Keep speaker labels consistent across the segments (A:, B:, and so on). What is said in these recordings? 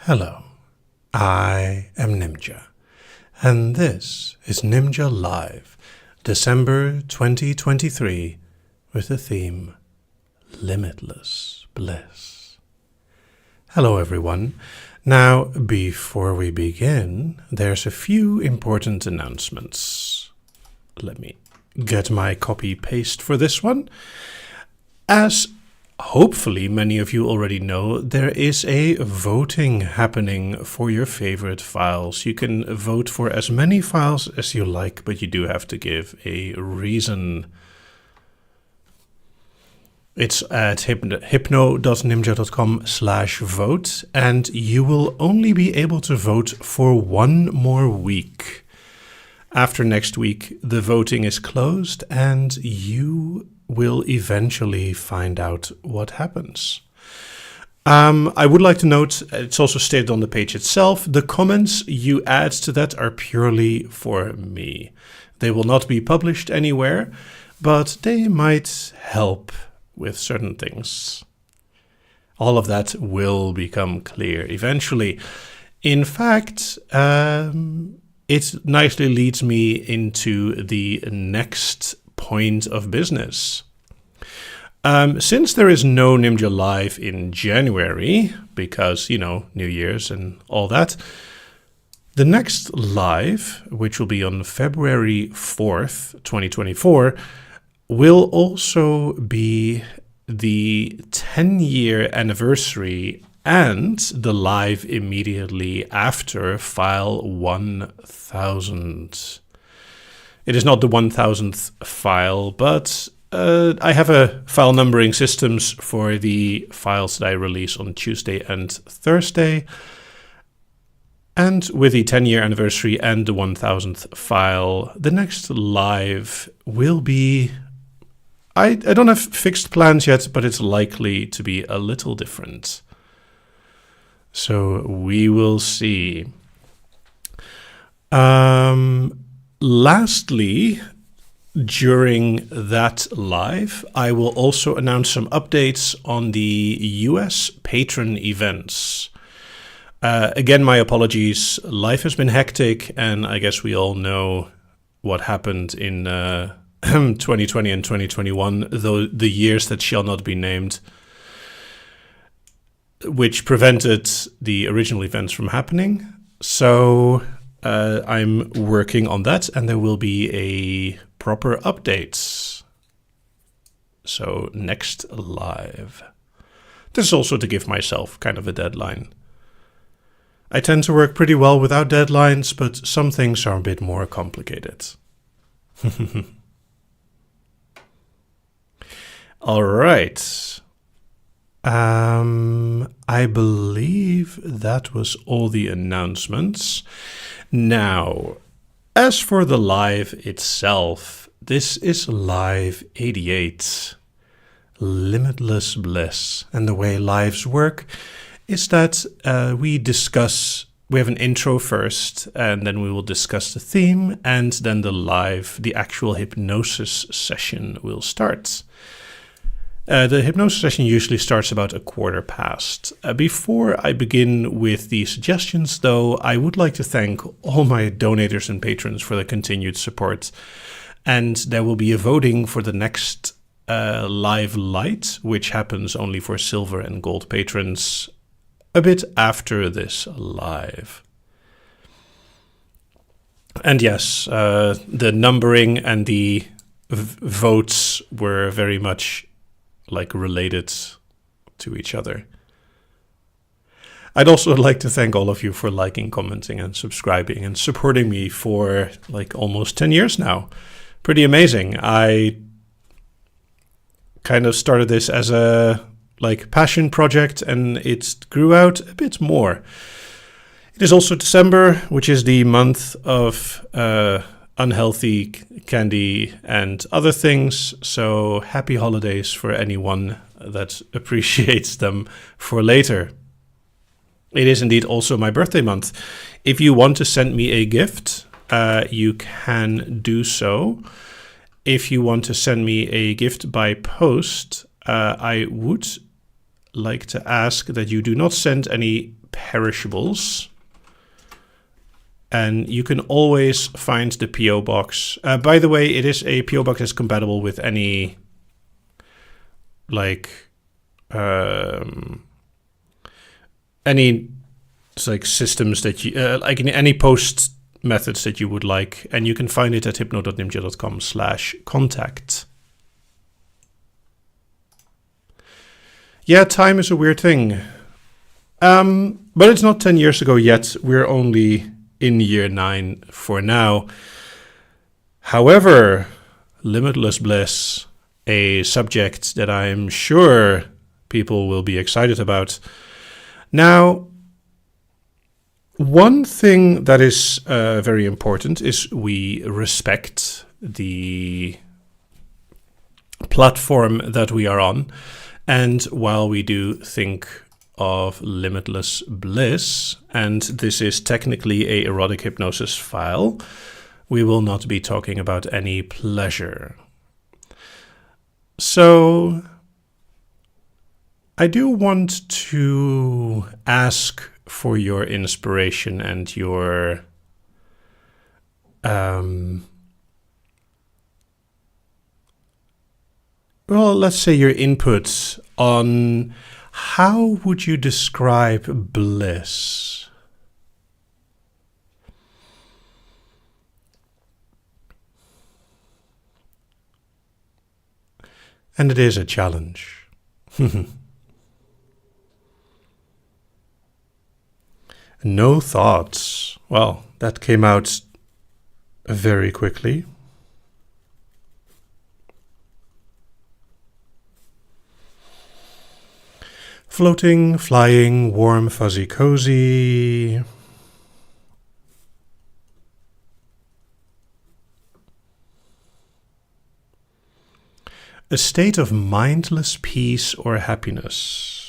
A: Hello, I am Nimja, and this is Nimja Live, December 2023, with the theme Limitless Bliss. Hello everyone. Now, before we begin, there's a few important announcements. Let me get my copy-paste for this one. As hopefully many of you already know, there is a voting happening for your favorite files. You can vote for as many files as you like, but you do have to give a reason. It's at hypno.nimja.com/vote, and you will only be able to vote for one more week. After next week, the voting is closed, and you will eventually find out what happens. I would like to note, it's also stated on the page itself, the comments you add to that are purely for me. They will not be published anywhere, but they might help with certain things. All of that will become clear eventually. In fact, it nicely leads me into the next point of business. Since there is no Nimja Live in January, because, New Year's and all that, the next live, which will be on February 4th, 2024, will also be the 10-year anniversary and the live immediately after file 1000. It is not the 1000th file, but I have a file numbering systems for the files that I release on Tuesday and Thursday. And with the 10-year anniversary and the 1000th file, the next live will be, I don't have fixed plans yet, but it's likely to be a little different. So we will see. Lastly, during that live, I will also announce some updates on the US patron events. Again, my apologies. Life has been hectic, and I guess we all know what happened in 2020 and 2021, though the years that shall not be named, which prevented the original events from happening. So I'm working on that, and there will be a proper update. So next live. This is also to give myself kind of a deadline. I tend to work pretty well without deadlines, but some things are a bit more complicated. All right. I believe that was all the announcements. Now, as for the live itself, this is live 88, Limitless Bliss. And the way lives work is that we have an intro first, and then we will discuss the theme, and then the actual hypnosis session will start. The hypnosis session usually starts about 1:15. Before I begin with the suggestions, though, I would like to thank all my donators and patrons for the continued support. And there will be a voting for the next live light, which happens only for silver and gold patrons a bit after this live. And yes, the numbering and the votes were very much related to each other. I'd also like to thank all of you for liking, commenting, and subscribing and supporting me for almost 10 years now. Pretty amazing. I kind of started this as a passion project, and it grew out a bit more. It is also December, which is the month of unhealthy candy and other things, so happy holidays for anyone that appreciates them for later. It is indeed also my birthday month. If you want to send me a gift, you can do so. If you want to send me a gift by post, I would like to ask that you do not send any perishables. And you can always find the PO box. By the way, it is a PO box that's compatible with any systems that you like, in any post methods that you would like, and you can find it at hypno.nimja.com/contact. Yeah, time is a weird thing. But it's not 10 years ago yet. We're only in year 9 for now. However, Limitless Bliss, a subject that I'm sure people will be excited about. Now, one thing that is very important is we respect the platform that we are on. And while we do think of Limitless Bliss, and this is technically a erotic hypnosis file, we will not be talking about any pleasure. So I do want to ask for your inspiration and your let's say your input on how would you describe bliss? And it is a challenge. No thoughts. Well, that came out very quickly. Floating, flying, warm, fuzzy, cozy. A state of mindless peace or happiness.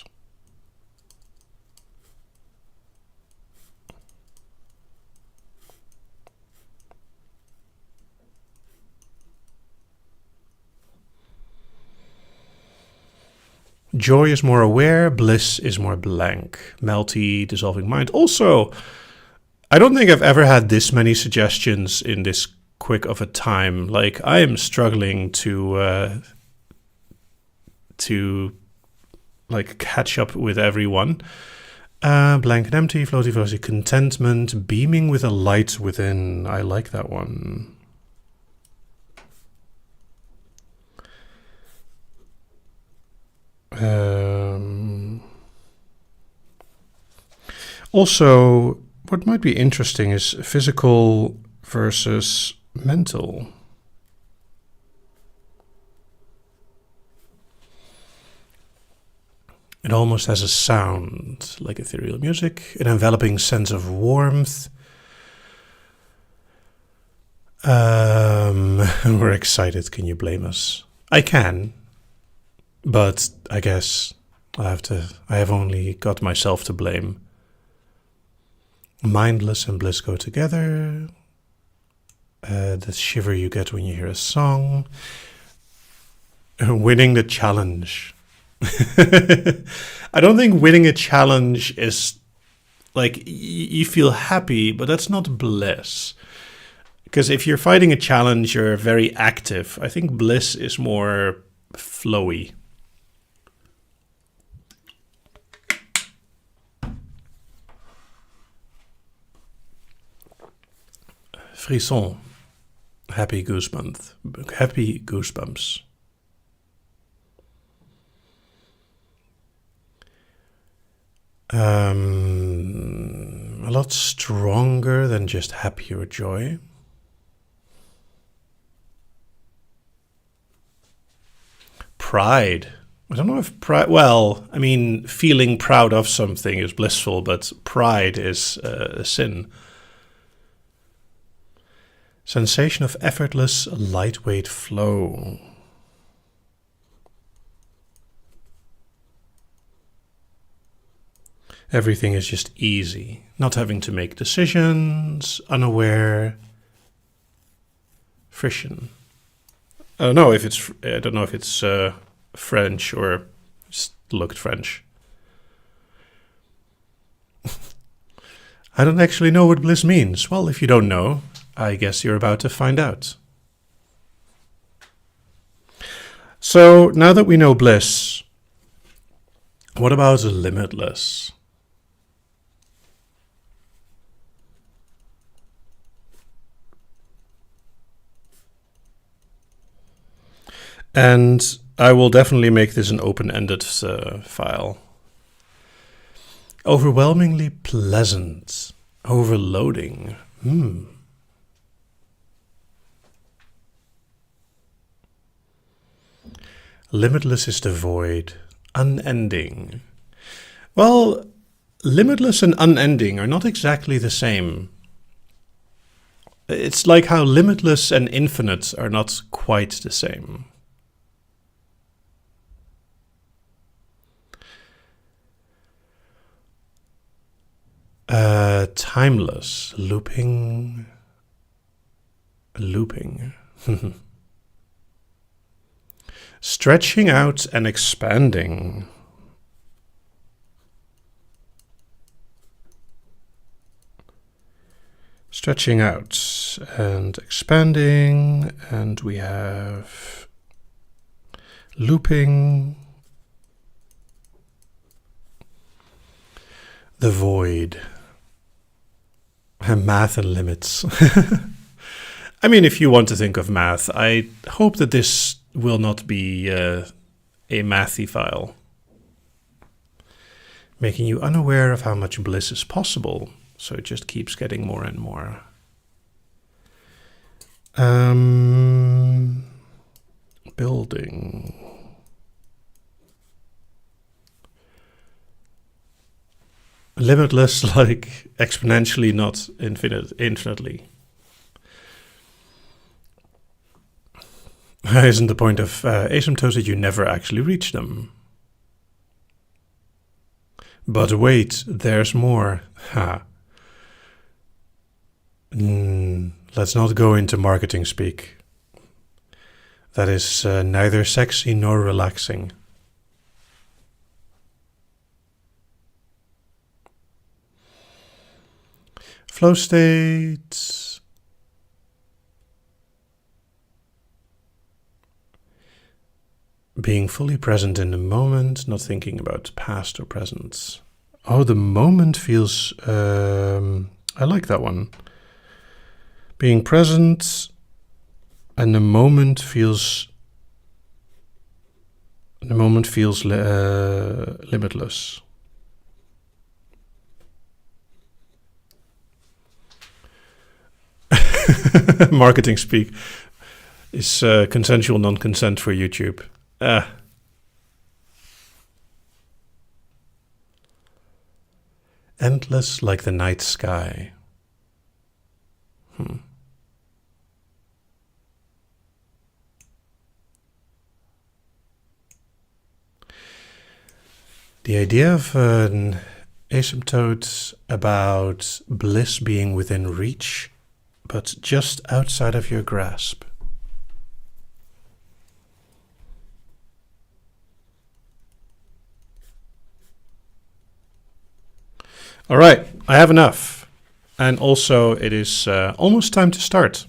A: Joy is more aware, bliss is more blank, melty, dissolving mind. Also, I don't think I've ever had this many suggestions in this quick of a time. Like, I am struggling to like catch up with everyone. Blank and empty, floaty, fuzzy, contentment, beaming with a light within. I like that one. Also, what might be interesting is physical versus mental. It almost has a sound like ethereal music, an enveloping sense of warmth. We're excited. Can you blame us? I can. But I guess I have only got myself to blame. Mindless and bliss go together. The shiver you get when you hear a song. Winning the challenge. I don't think winning a challenge is like you feel happy, but that's not bliss. Because if you're fighting a challenge, you're very active. I think bliss is more flowy. Frisson, happy goosebumps. A lot stronger than just happy or joy. Pride. I don't know if pride, well, I mean, feeling proud of something is blissful, but pride is a sin. Sensation of effortless, lightweight flow. Everything is just easy. Not having to make decisions, unaware. Friction. I don't know if it's French or just looked French. I don't actually know what bliss means. Well, if you don't know, I guess you're about to find out. So now that we know bliss, what about limitless? And I will definitely make this an open-ended file. Overwhelmingly pleasant. Overloading. Limitless is the void. Unending. Well, limitless and unending are not exactly the same. It's like how limitless and infinite are not quite the same. Timeless, looping. Stretching out and expanding. Stretching out and expanding, and we have looping. The void. Math and limits. I mean, if you want to think of math, I hope that this will not be a mathy file, making you unaware of how much bliss is possible. So it just keeps getting more and more. Building. Limitless, like exponentially, not infinitely. Isn't the point of asymptotes that you never actually reach them? But wait, there's more. Let's not go into marketing speak. That is neither sexy nor relaxing. Flow state. Being fully present in the moment, not thinking about past or present. Oh, the moment feels... I like that one. Being present and the moment feels... limitless. Marketing speak is consensual non-consent for YouTube. Endless like the night sky. The idea of an asymptote about bliss being within reach, but just outside of your grasp. All right, I have enough. And also it is almost time to start.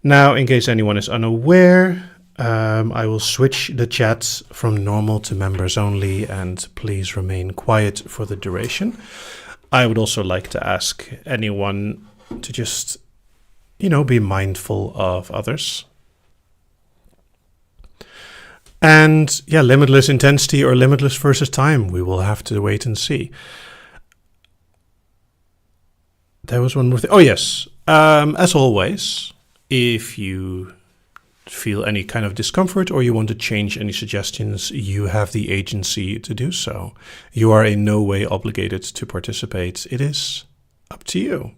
A: Now, in case anyone is unaware, I will switch the chat from normal to members only, and please remain quiet for the duration. I would also like to ask anyone to just, be mindful of others. And yeah, limitless intensity or limitless versus time, we will have to wait and see. There was one more thing. Oh, yes. As always, if you feel any kind of discomfort or you want to change any suggestions, you have the agency to do so. You are in no way obligated to participate. It is up to you.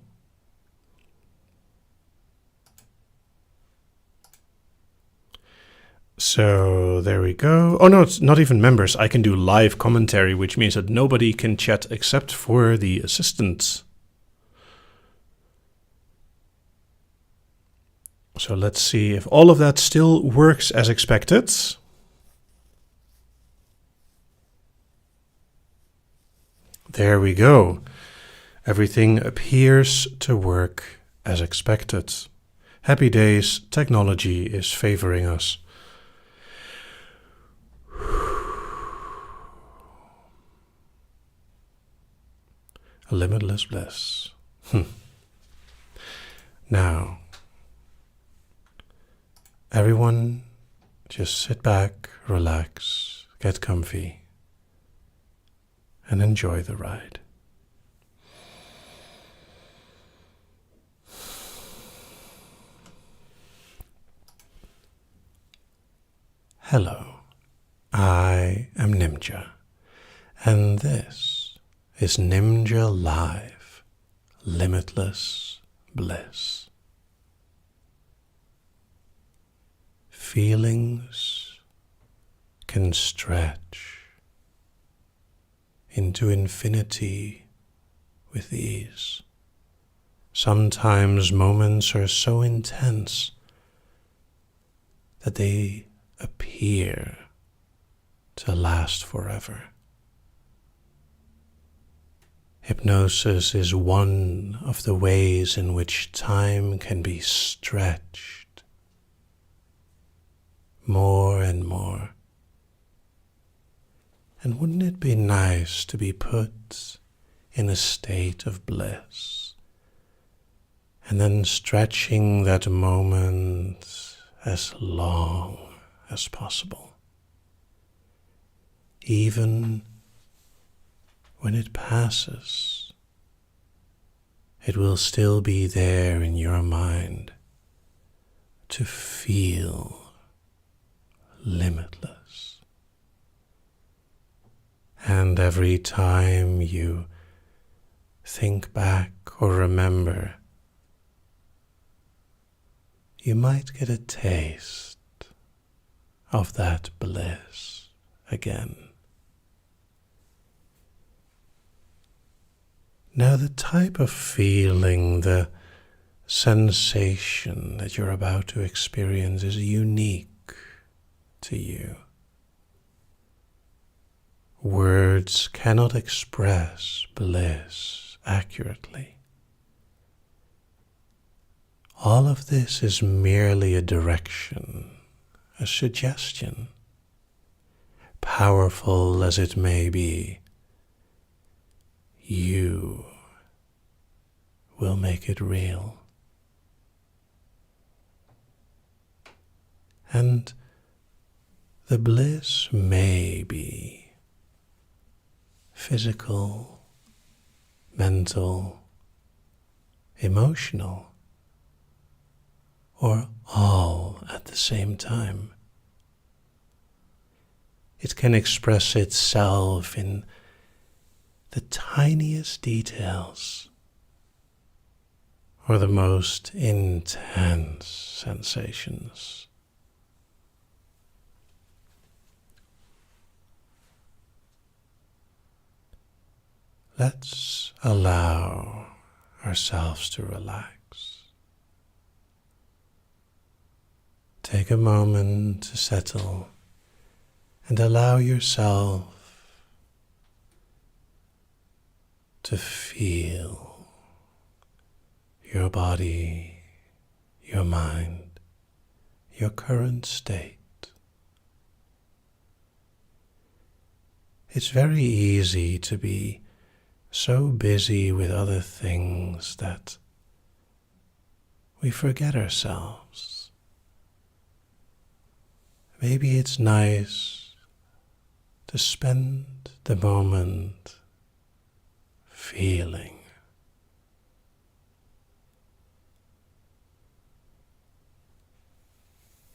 A: So there we go. Oh, no, it's not even members. I can do live commentary, which means that nobody can chat except for the assistant. So let's see if all of that still works as expected. There we go. Everything appears to work as expected. Happy days, technology is favoring us. A limitless bliss. Now, everyone just sit back, relax, get comfy, and enjoy the ride. Hello, I am Nimja, and this is Nimja Live, Limitless Bliss. Feelings can stretch into infinity with ease. Sometimes moments are so intense that they appear to last forever. Hypnosis is one of the ways in which time can be stretched more and more. And wouldn't it be nice to be put in a state of bliss and then stretching that moment as long as possible, even when it passes, it will still be there in your mind to feel limitless. And every time you think back or remember, you might get a taste of that bliss again. Now, the type of feeling, the sensation that you're about to experience is unique to you. Words cannot express bliss accurately. All of this is merely a direction, a suggestion, powerful as it may be. You will make it real. And the bliss may be physical, mental, emotional, or all at the same time. It can express itself in the tiniest details or the most intense sensations. Let's allow ourselves to relax. Take a moment to settle and allow yourself to feel your body, your mind, your current state. It's very easy to be so busy with other things that we forget ourselves. Maybe it's nice to spend the moment feeling.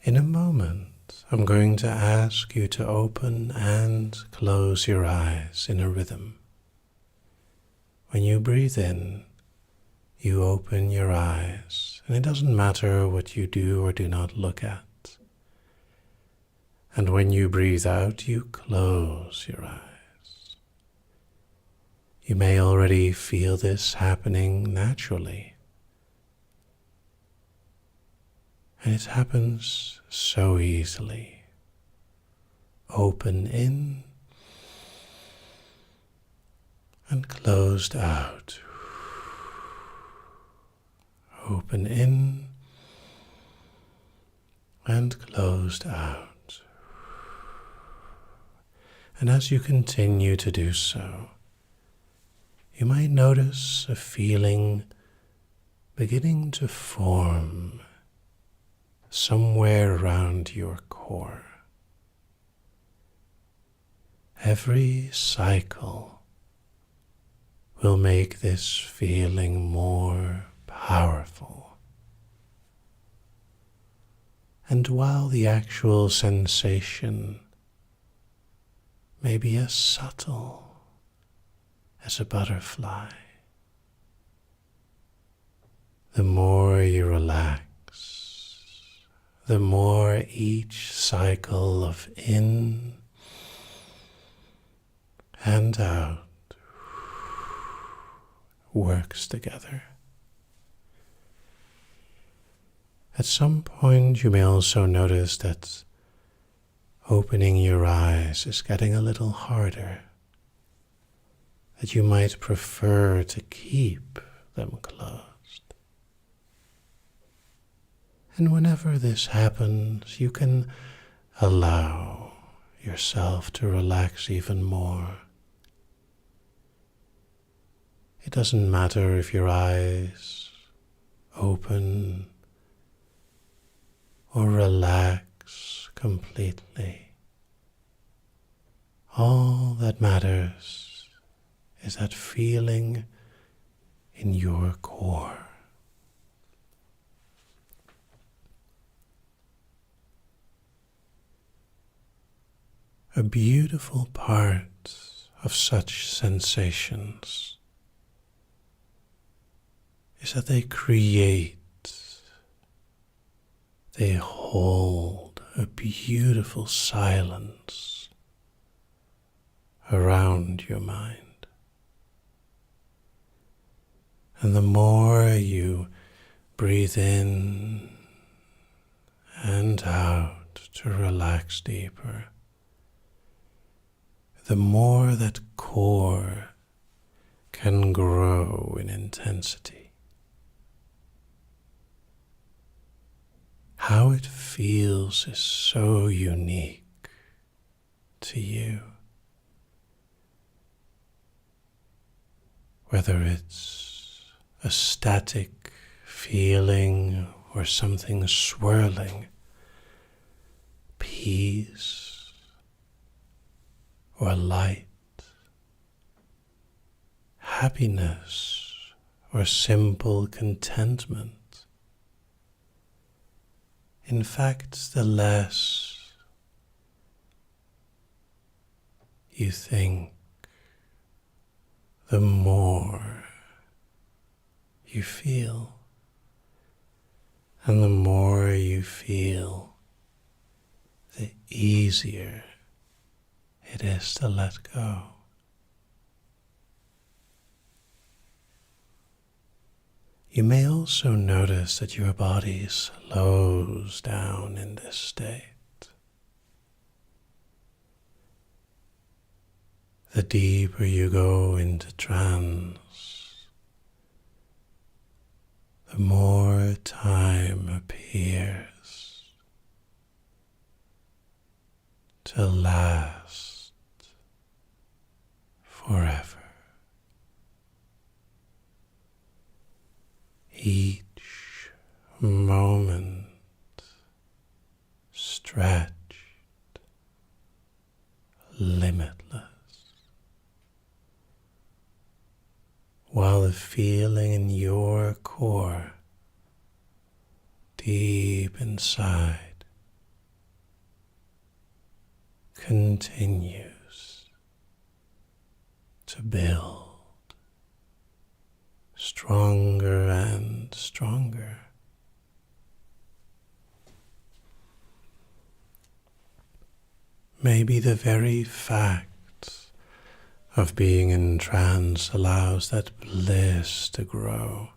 A: In a moment, I'm going to ask you to open and close your eyes in a rhythm. When you breathe in, you open your eyes, and it doesn't matter what you do or do not look at. And when you breathe out, you close your eyes. You may already feel this happening naturally. And it happens so easily. Open in and closed out. open in and closed out. And as you continue to do so, you might notice a feeling beginning to form somewhere around your core. Every cycle will make this feeling more powerful. And while the actual sensation may be as subtle as a butterfly, the more you relax, the more each cycle of in and out works together. At some point, you may also notice that opening your eyes is getting a little harder, that you might prefer to keep them closed. And whenever this happens, you can allow yourself to relax even more. It doesn't matter if your eyes open or relax completely. All that matters is that feeling in your core. A beautiful part of such sensations is that they hold a beautiful silence around your mind. And the more you breathe in and out to relax deeper, the more that core can grow in intensity. How it feels is so unique to you. Whether it's a static feeling or something swirling, peace or light, happiness or simple contentment. In fact, the less you think, the more you feel. And the more you feel, the easier it is to let go. You may also notice that your body slows down in this state. The deeper you go into trance, the more time appears to last forever. Each moment stretched, limitless, while the feeling in your core, deep inside, continues to build stronger and stronger. Maybe the very fact of being in trance allows that bliss to grow.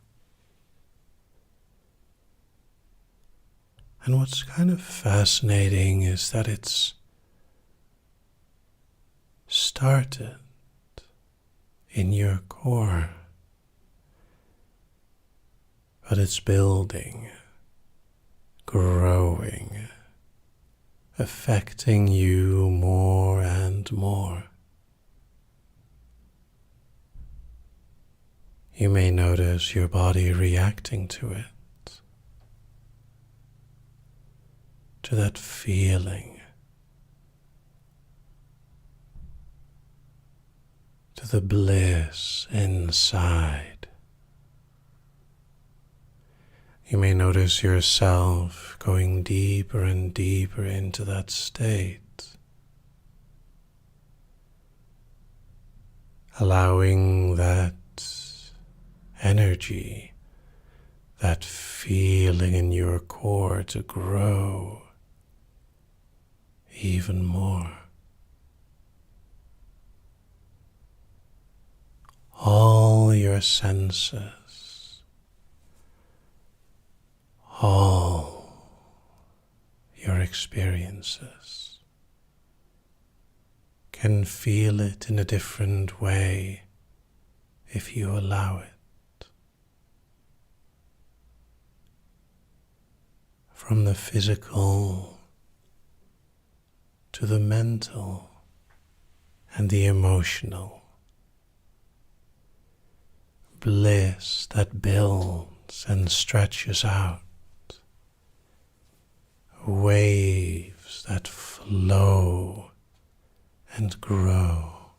A: And what's kind of fascinating is that it's started in your core, but it's building, growing, affecting you more and more. You may notice your body reacting to it, to that feeling, to the bliss inside. You may notice yourself going deeper and deeper into that state, allowing that energy, that feeling in your core to grow even more. All your senses, all your experiences can feel it in a different way if you allow it. From the physical to the mental and the emotional, bliss that builds and stretches out, waves that flow and grow,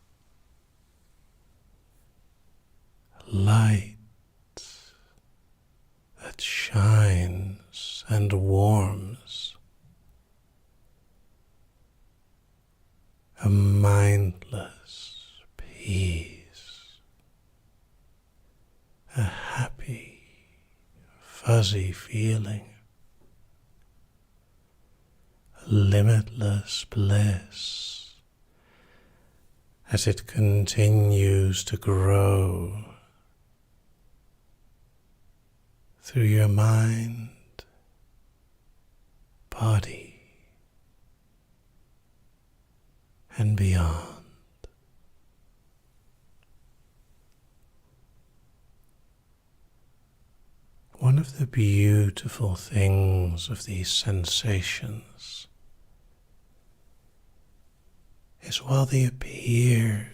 A: light that shines and warms, a mindless peace, a happy, fuzzy feeling, limitless bliss as it continues to grow through your mind, body, and beyond. One of the beautiful things of these sensations is while they appear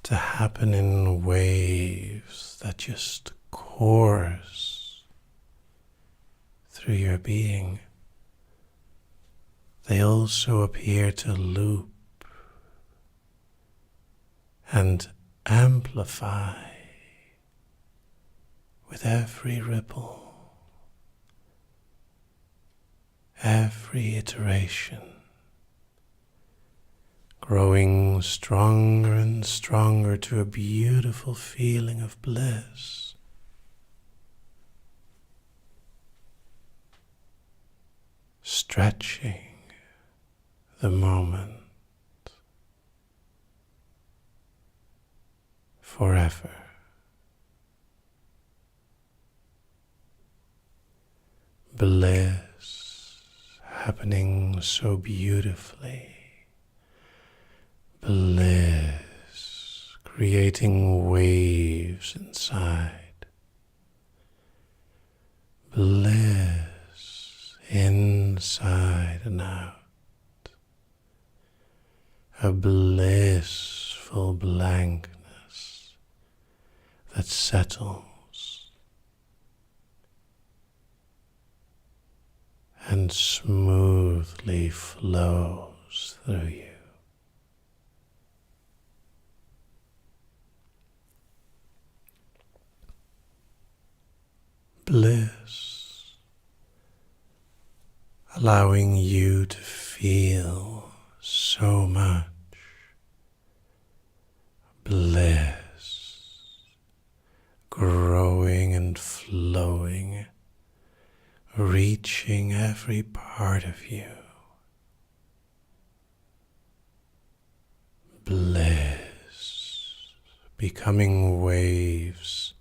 A: to happen in waves that just course through your being, they also appear to loop and amplify with every ripple, every iteration, growing stronger and stronger to a beautiful feeling of bliss. Stretching the moment forever. Bliss happening so beautifully. Bliss creating waves inside. Bliss inside and out. A blissful blankness that settles and smoothly flows through you. Bliss, allowing you to feel so much. Bliss, growing and flowing, reaching every part of you. Bliss, becoming waves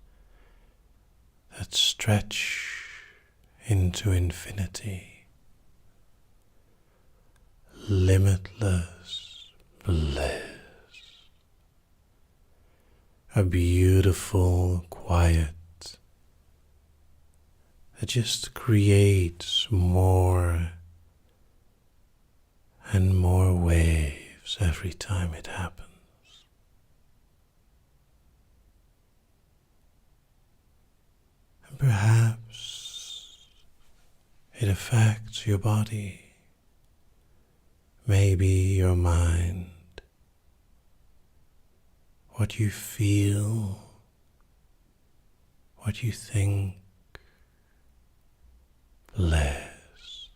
A: that stretch into infinity. Limitless bliss. A beautiful, quiet, that just creates more and more waves every time it happens. And perhaps it affects your body, maybe your mind, what you feel, what you think. Bliss,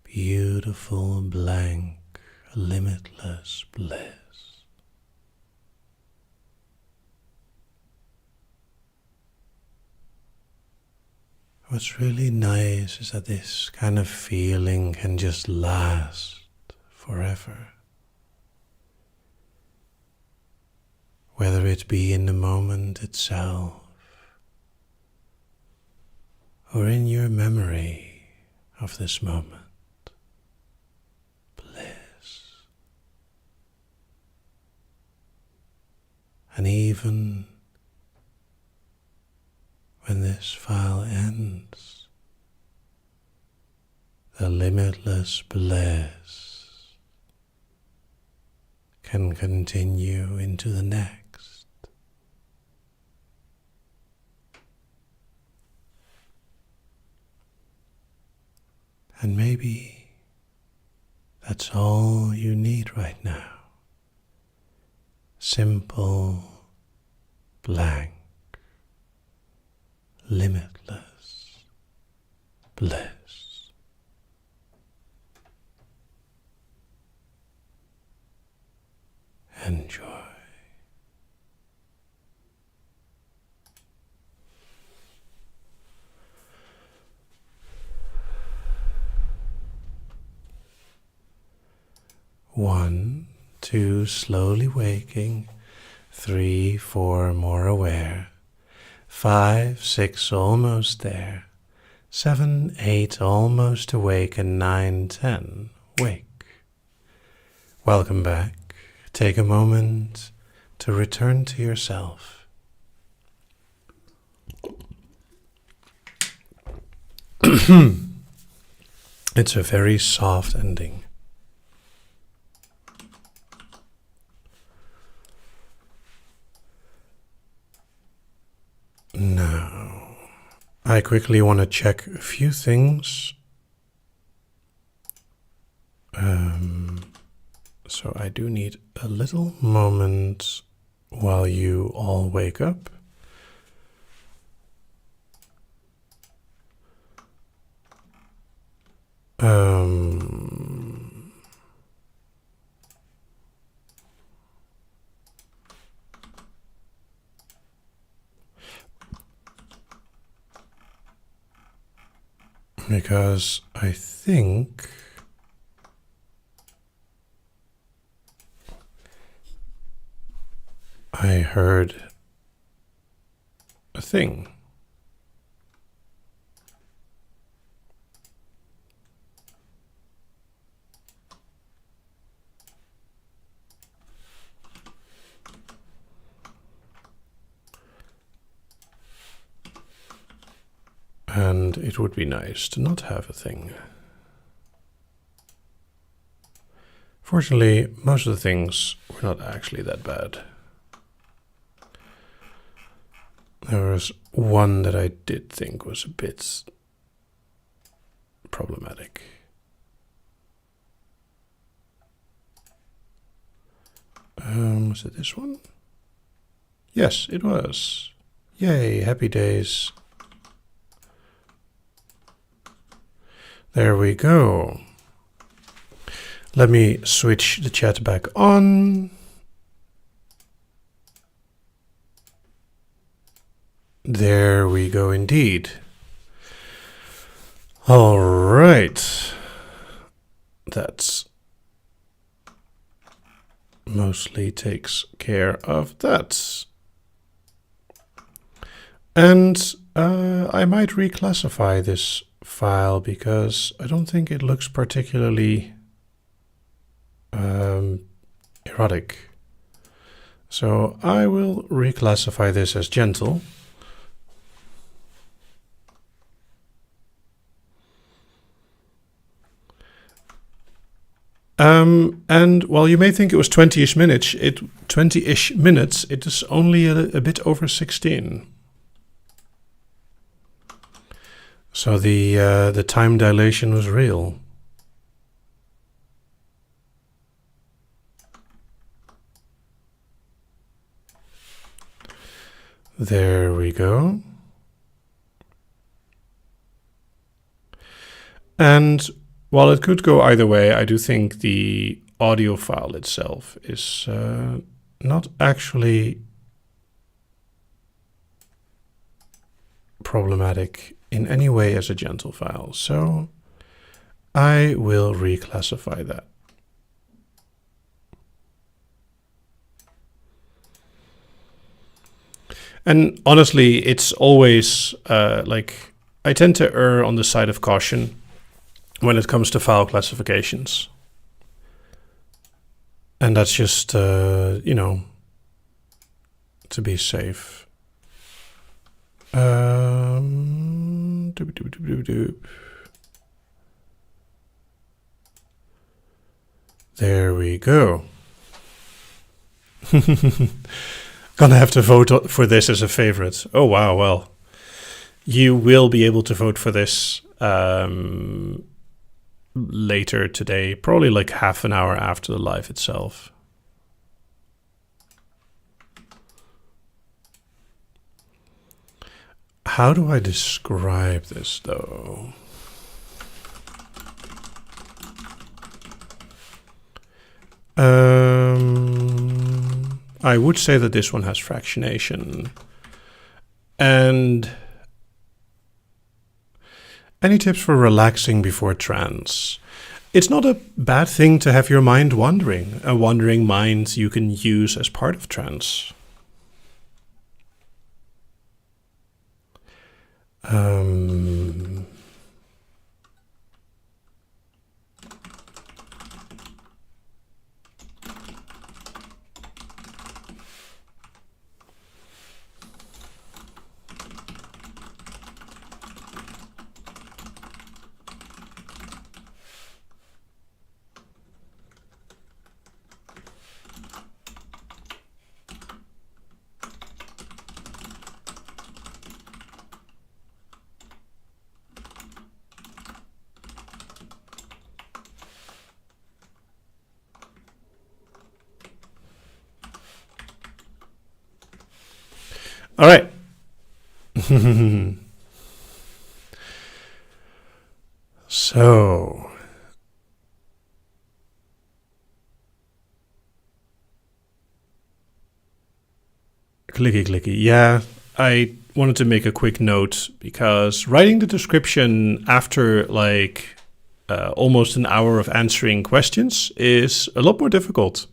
A: beautiful, blank, limitless bliss. What's really nice is that this kind of feeling can just last forever. Whether it be in the moment itself, or in your memory of this moment. Bliss. And even when this file ends, the limitless bliss can continue into the next. And maybe that's all you need right now. Simple, blank, limitless bliss. Enjoy. One, two, slowly waking. 3, 4, more aware. 5, 6, almost there. 7, 8, almost awake. And 9, 10, wake. Welcome back. Take a moment to return to yourself. It's a very soft ending. Now, I quickly want to check a few things. So I do need a little moment while you all wake up. Because I think I heard a thing. And it would be nice to not have a thing. Fortunately, most of the things were not actually that bad. There was one that I did think was a bit problematic. Was it this one? Yes, it was. Yay, happy days. There we go. Let me switch the chat back on. There we go indeed. All right. That's mostly takes care of that. And I might reclassify this file because I don't think it looks particularly erotic. So I will reclassify this as gentle. And while you may think it was 20-ish minutes, it is only a bit over 16. So the time dilation was real. There we go. And while it could go either way, I do think the audio file itself is not actually problematic in any way as a gentle file. So I will reclassify that. And honestly, it's always like I tend to err on the side of caution when it comes to file classifications. And that's just, you know, to be safe. There we go. Gonna have to vote for this as a favorite. Oh, wow. Well, you will be able to vote for this later today, probably like half an hour after the live itself. How do I describe this though? I would say that this one has fractionation. And any tips for relaxing before trance? It's not a bad thing to have your mind wandering. A wandering mind you can use as part of trance. All right. So, clicky, clicky. Yeah, I wanted to make a quick note because writing the description after like almost an hour of answering questions is a lot more difficult.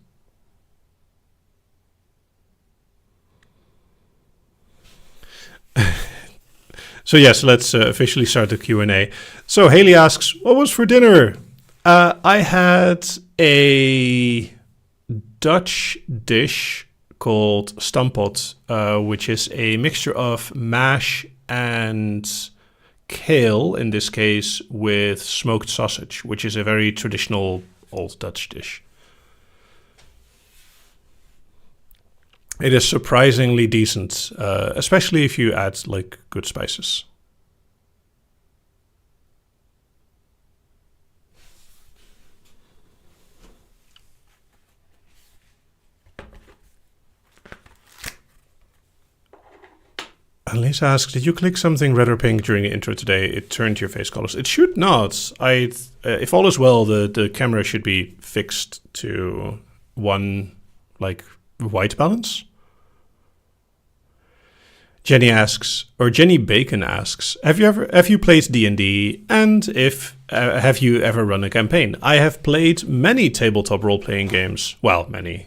A: So yes, let's officially start the Q&A. So Haley asks, what was for dinner? I had a Dutch dish called stampot, which is a mixture of mash and kale, in this case, with smoked sausage, which is a very traditional old Dutch dish. It is surprisingly decent, especially if you add like good spices. Lisa asks, did you click something red or pink during the intro today? It turned your face colors. It should not. If all is well, the camera should be fixed to one like white balance. Jenny Bacon asks, have you played D&D, and if have you ever run a campaign? I have played many tabletop role-playing games. Well, many.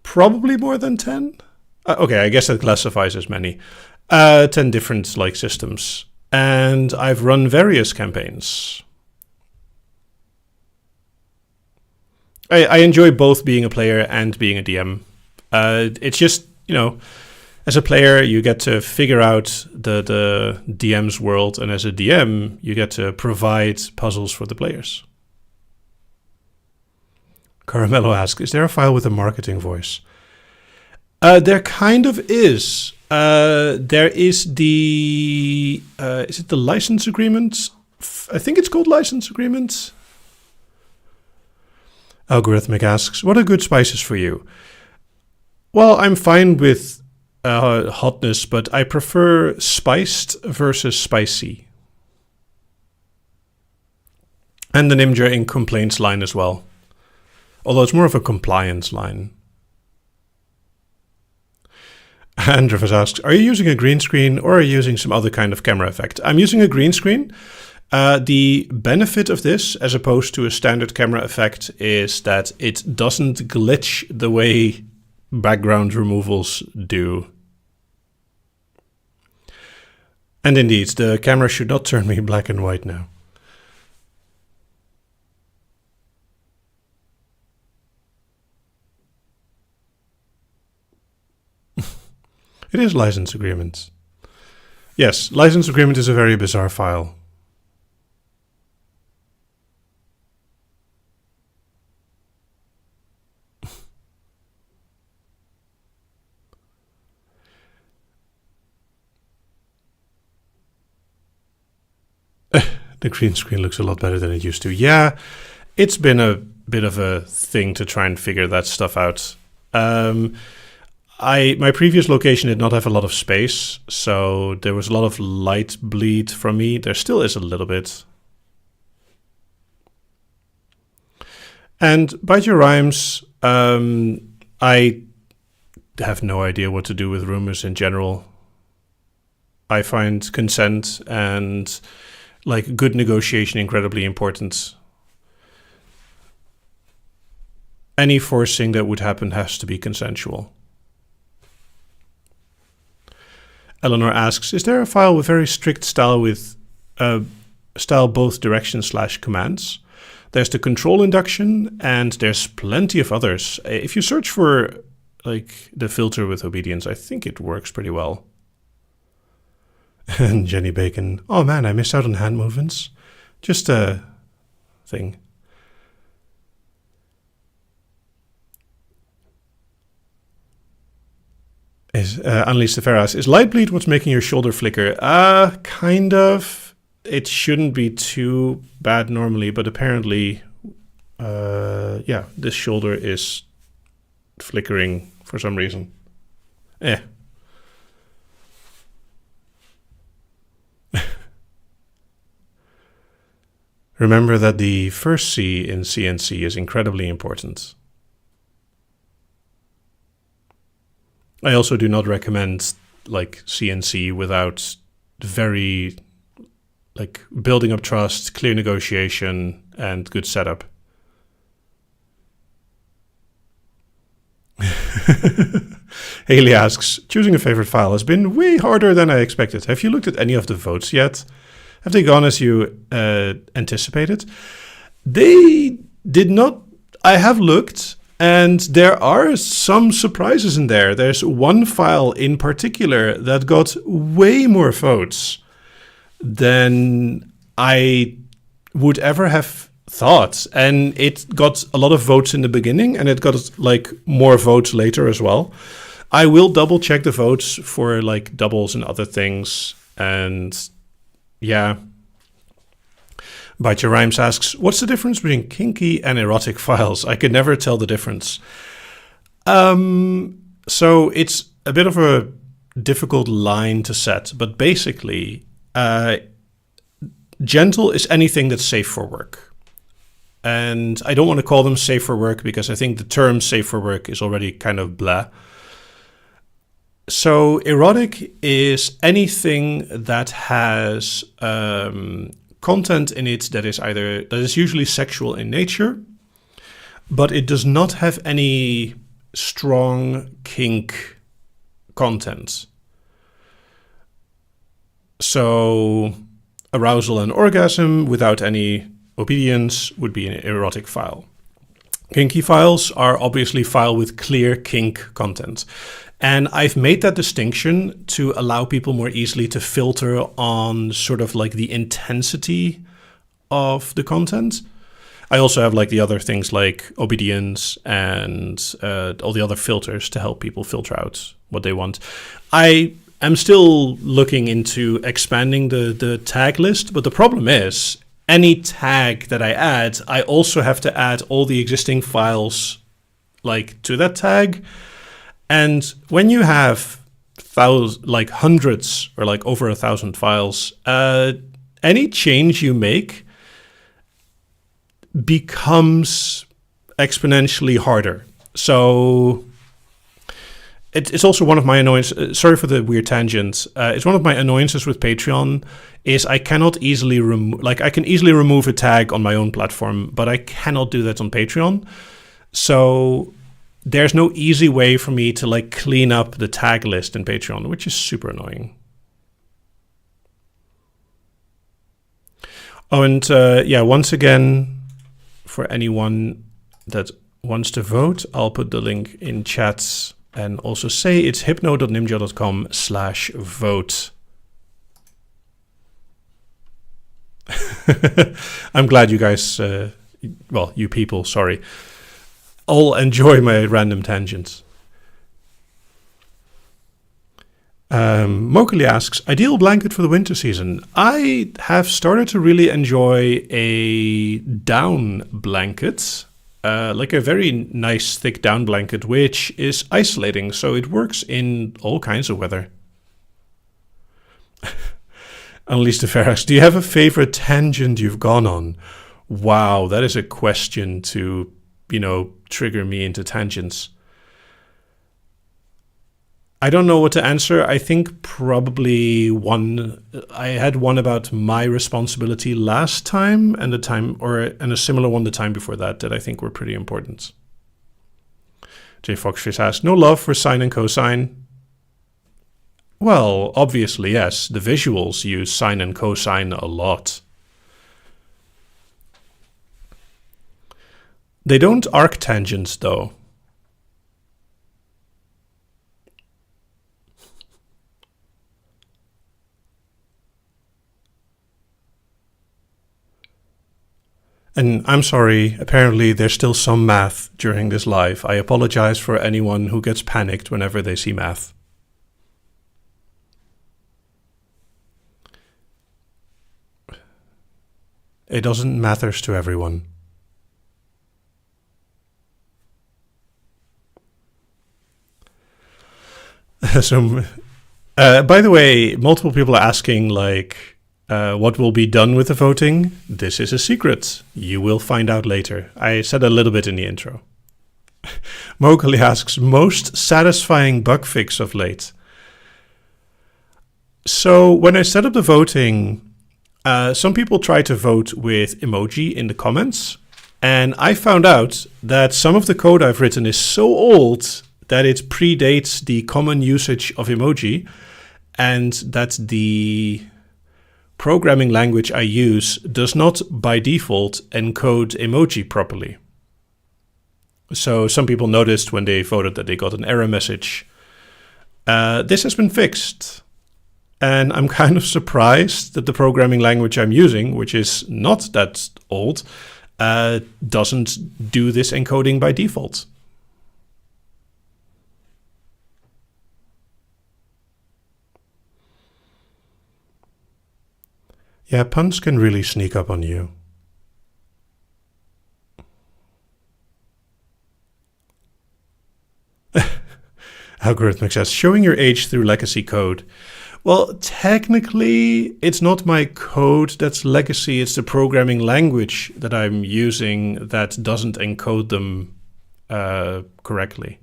A: Probably more than 10. Okay, I guess that classifies as many. 10 different like systems, and I've run various campaigns. I enjoy both being a player and being a DM. It's just, you know, as a player, you get to figure out the DM's world, and as a DM, you get to provide puzzles for the players. Caramello asks, is there a file with a marketing voice? There kind of is. There is the, is it the license agreement? I think it's called license agreement. Algorithmic asks, what are good spices for you? Well, I'm fine with hotness, but I prefer spiced versus spicy. And the Nimja in complaints line as well. Although it's more of a compliance line. Andreas asks, are you using a green screen or are you using some other kind of camera effect? I'm using a green screen. The benefit of this, as opposed to a standard camera effect, is that it doesn't glitch the way background removals do. And indeed, the camera should not turn me black and white now. It is license agreement. Yes, license agreement is a very bizarre file. The green screen looks a lot better than it used to. Yeah, it's been a bit of a thing to try and figure that stuff out. My previous location did not have a lot of space, so there was a lot of light bleed from me. There still is a little bit. And Bite Your Rhymes, I have no idea what to do with rumors in general. I find consent and like good negotiation incredibly important. Any forcing that would happen has to be consensual. Eleanor asks, is there a file with very strict style with style both directions / commands? There's the control induction and there's plenty of others. If you search for like the filter with obedience, I think it works pretty well. And Jenny Bacon, oh man, I missed out on hand movements. Just a thing. Annalise de Ferras, is light bleed what's making your shoulder flicker? Kind of. It shouldn't be too bad normally, but apparently, yeah, this shoulder is flickering for some reason. Remember that the first C in CNC is incredibly important. I also do not recommend like CNC without very like building up trust, clear negotiation, and good setup. Haley asks, choosing a favorite file has been way harder than I expected. Have you looked at any of the votes yet? Have they gone as you anticipated? They did not. I have looked, and there are some surprises in there. There's one file in particular that got way more votes than I would ever have thought. And it got a lot of votes in the beginning, and it got like more votes later as well. I will double check the votes for like doubles and other things. And yeah. Bite Your Rhymes asks, what's the difference between kinky and erotic files? I could never tell the difference. So it's a bit of a difficult line to set, but basically, gentle is anything that's safe for work. And I don't want to call them safe for work because I think the term safe for work is already kind of blah. So erotic is anything that has content in it that is usually sexual in nature, but it does not have any strong kink content. So arousal and orgasm without any obedience would be an erotic file. Kinky files are obviously file with clear kink content. And I've made that distinction to allow people more easily to filter on sort of like the intensity of the content. I also have like the other things like obedience and all the other filters to help people filter out what they want. I am still looking into expanding the tag list, but the problem is any tag that I add, I also have to add all the existing files like to that tag. And when you have like hundreds or like over 1,000 files, any change you make becomes exponentially harder. So it's also one of my annoyances. Sorry for the weird tangent. It's one of my annoyances with Patreon is I cannot easily remove, like I can easily remove a tag on my own platform, but I cannot do that on Patreon. So there's no easy way for me to like clean up the tag list in Patreon, which is super annoying. Oh, and once again, for anyone that wants to vote, I'll put the link in chats and also say it's hypno.nimja.com/vote. I'm glad you guys, you people, sorry, all enjoy my random tangents. Mokali asks, ideal blanket for the winter season. I have started to really enjoy a down blanket, like a very nice thick down blanket, which is isolating, so it works in all kinds of weather. Annalise de Fer asks, do you have a favorite tangent you've gone on? Wow, that is a question to, trigger me into tangents. I don't know what to answer. I think probably I had one about my responsibility last time and a similar one the time before that I think were pretty important. J Foxfish asks, no love for sine and cosine? Well, obviously, yes. The visuals use sine and cosine a lot. They don't arctangents, though. And I'm sorry, apparently there's still some math during this live. I apologize for anyone who gets panicked whenever they see math. It doesn't matter to everyone. So, by the way, multiple people are asking, what will be done with the voting? This is a secret. You will find out later. I said a little bit in the intro. Mokali asks, most satisfying bug fix of late. So when I set up the voting, some people try to vote with emoji in the comments. And I found out that some of the code I've written is so old that it predates the common usage of emoji, and that the programming language I use does not by default encode emoji properly. So some people noticed when they voted that they got an error message. This has been fixed. And I'm kind of surprised that the programming language I'm using, which is not that old, doesn't do this encoding by default. Yeah, puns can really sneak up on you. Algorithmic says, showing your age through legacy code. Well, technically, it's not my code that's legacy. It's the programming language that I'm using that doesn't encode them correctly.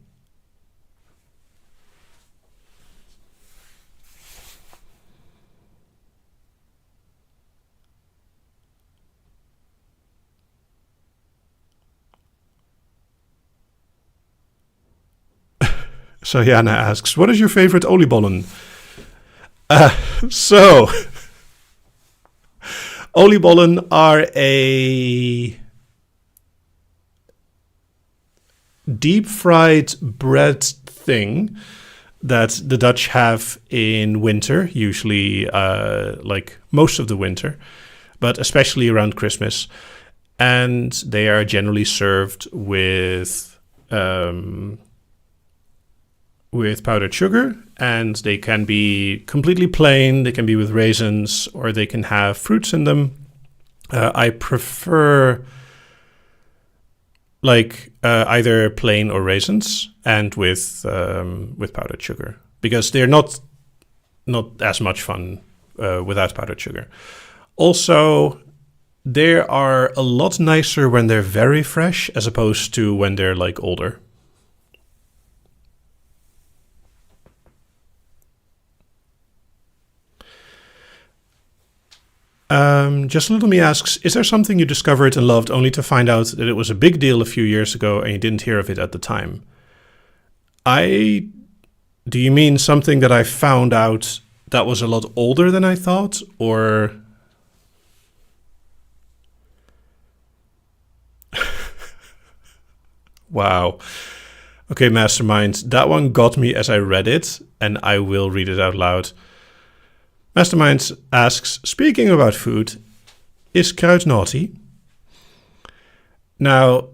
A: So Jana asks, what is your favorite oliebollen? So oliebollen are a deep fried bread thing that the Dutch have in winter, usually like most of the winter, but especially around Christmas. and they are generally served with powdered sugar, and they can be completely plain, they can be with raisins, or they can have fruits in them. I prefer either plain or raisins, and with powdered sugar, because they're not as much fun without powdered sugar. Also, they are a lot nicer when they're very fresh as opposed to when they're like older. Just Little Me asks, is there something you discovered and loved only to find out that it was a big deal a few years ago and you didn't hear of it at the time? Do you mean something that I found out that was a lot older than I thought, or? Wow. Okay, Mastermind, that one got me as I read it, and I will read it out loud. Mastermind asks, speaking about food, is kruid naughty? Now,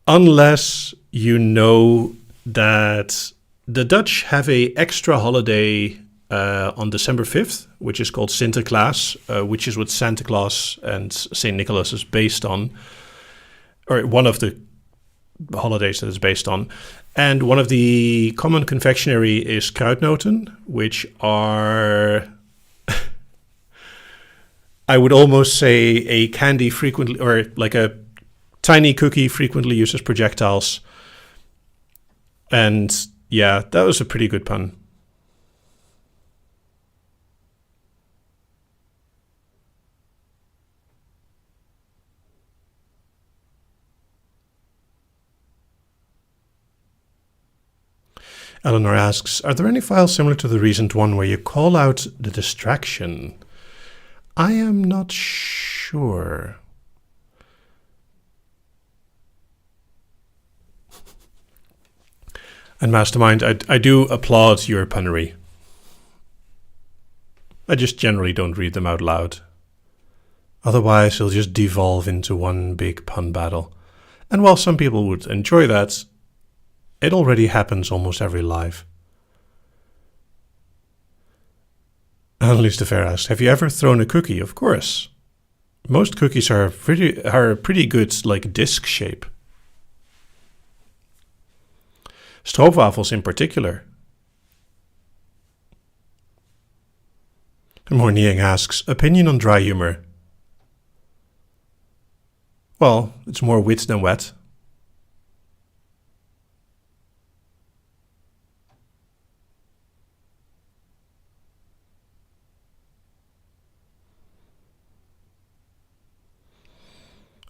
A: unless you know that the Dutch have a extra holiday on December 5th, which is called Sinterklaas, which is what Santa Claus and St. Nicholas is based on, or one of the holidays that it's based on. And one of the common confectionery is kruidnoten, which are, I would almost say, a candy frequently, or like a tiny cookie frequently used as projectiles. And yeah, that was a pretty good pun. Eleanor asks, are there any files similar to the recent one where you call out the distraction? I am not sure. And Mastermind, I do applaud your punnery. I just generally don't read them out loud. Otherwise, it'll just devolve into one big pun battle. And while some people would enjoy that, it already happens almost every live. Annalise de Ver asks, have you ever thrown a cookie? Of course. Most cookies are pretty good, like disc shape. Stroopwafels in particular. And Morniering asks, opinion on dry humor? Well, it's more wit than wet.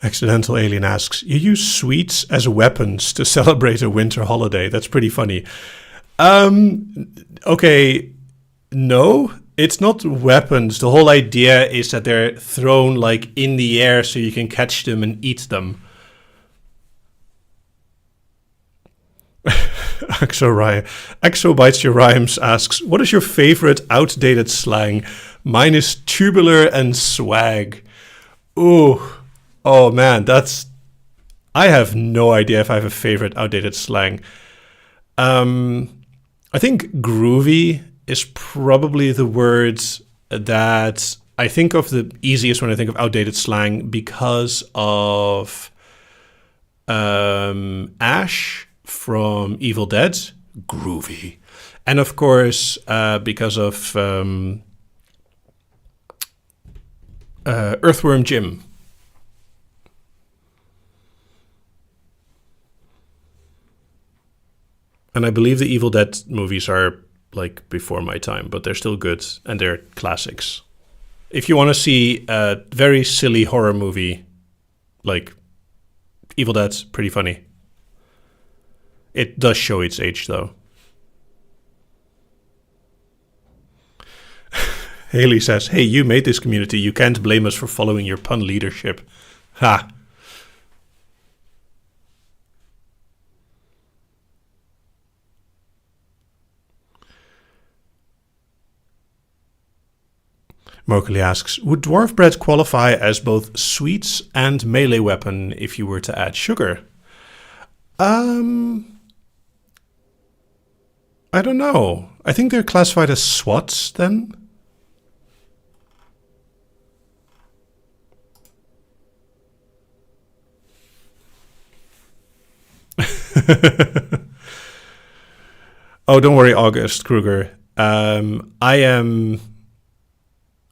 A: Accidental Alien asks, you use sweets as weapons to celebrate a winter holiday. That's pretty funny. Okay, no, it's not weapons. The whole idea is that they're thrown like in the air so you can catch them and eat them. Axo Bites Your Rhymes asks, what is your favorite outdated slang? Mine is tubular and swag. Ooh. Oh man, I have no idea if I have a favorite outdated slang. I think groovy is probably the word that I think of the easiest when I think of outdated slang, because of Ash from Evil Dead, groovy. And of course, because of Earthworm Jim. And I believe the Evil Dead movies are like before my time, but they're still good and they're classics. If you want to see a very silly horror movie, like Evil Dead, pretty funny. It does show its age though. Haley says, hey, you made this community. You can't blame us for following your pun leadership. Ha. Mokely asks, would dwarf bread qualify as both sweets and melee weapon if you were to add sugar? I don't know. I think they're classified as SWATs then. Oh, don't worry, August Kruger. I am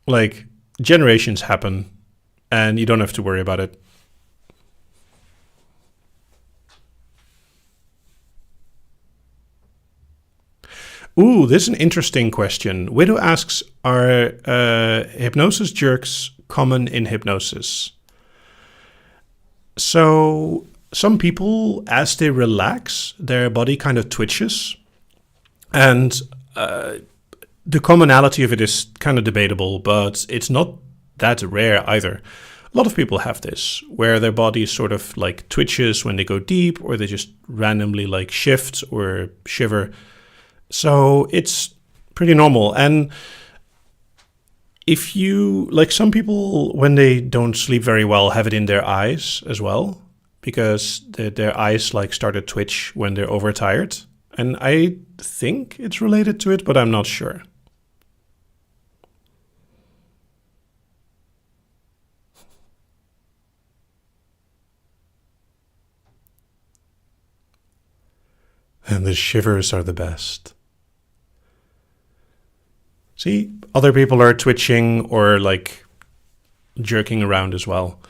A: like, generations happen and you don't have to worry about it. Ooh, this is an interesting question. Widow asks, are hypnosis jerks common in hypnosis? So some people, as they relax, their body kind of twitches. And the commonality of it is kind of debatable, but it's not that rare either. A lot of people have this, where their body sort of like twitches when they go deep, or they just randomly like shift or shiver. So it's pretty normal. And if you, like, some people, when they don't sleep very well, have it in their eyes as well, because their eyes like start to twitch when they're overtired. And I think it's related to it, but I'm not sure. And the shivers are the best. See, other people are twitching or like jerking around as well.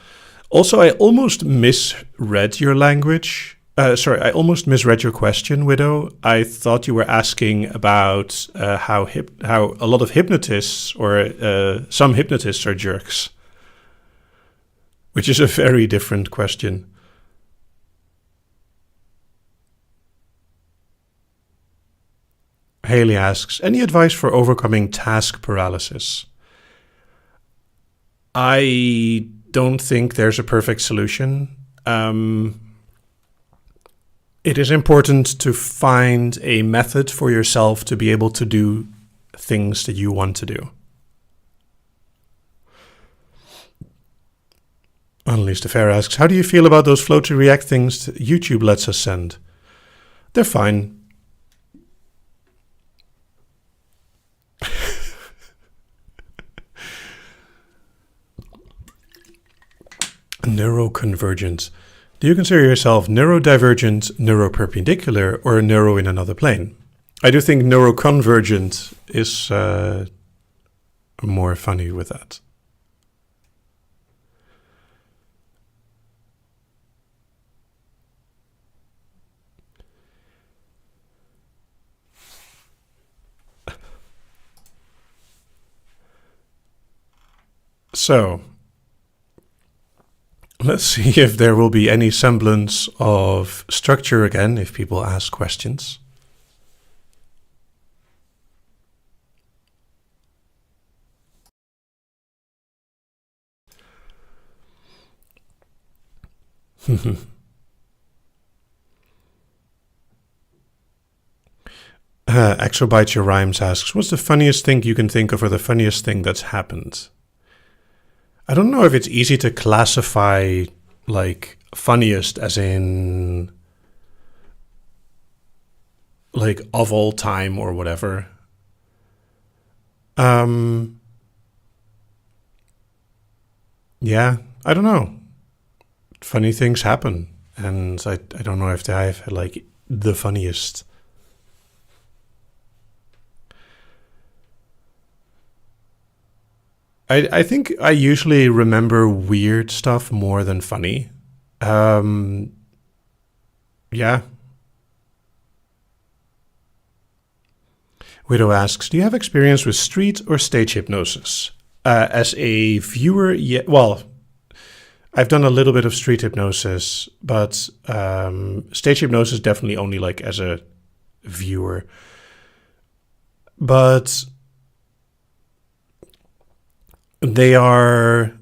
A: Also, I almost misread your language. I almost misread your question, Widow. I thought you were asking about how a lot of hypnotists or some hypnotists are jerks, which is a very different question. Haley asks, any advice for overcoming task paralysis? I don't think there's a perfect solution. It is important to find a method for yourself to be able to do things that you want to do. Unleash the Fair asks, how do you feel about those flow to react things YouTube lets us send? They're fine. Neuroconvergent. Do you consider yourself neurodivergent, neuroperpendicular, or neuro in another plane? I do think neuroconvergent is more funny with that. So, let's see if there will be any semblance of structure again if people ask questions. Exobyte Your Rhymes asks, what's the funniest thing you can think of or the funniest thing that's happened? I don't know if it's easy to classify like funniest as in like of all time or whatever. Yeah, I don't know. Funny things happen, and I don't know if I have like the funniest. I think I usually remember weird stuff more than funny. Yeah. Widow asks, do you have experience with street or stage hypnosis? As a viewer, yeah, well, I've done a little bit of street hypnosis, but stage hypnosis definitely only like as a viewer. But they are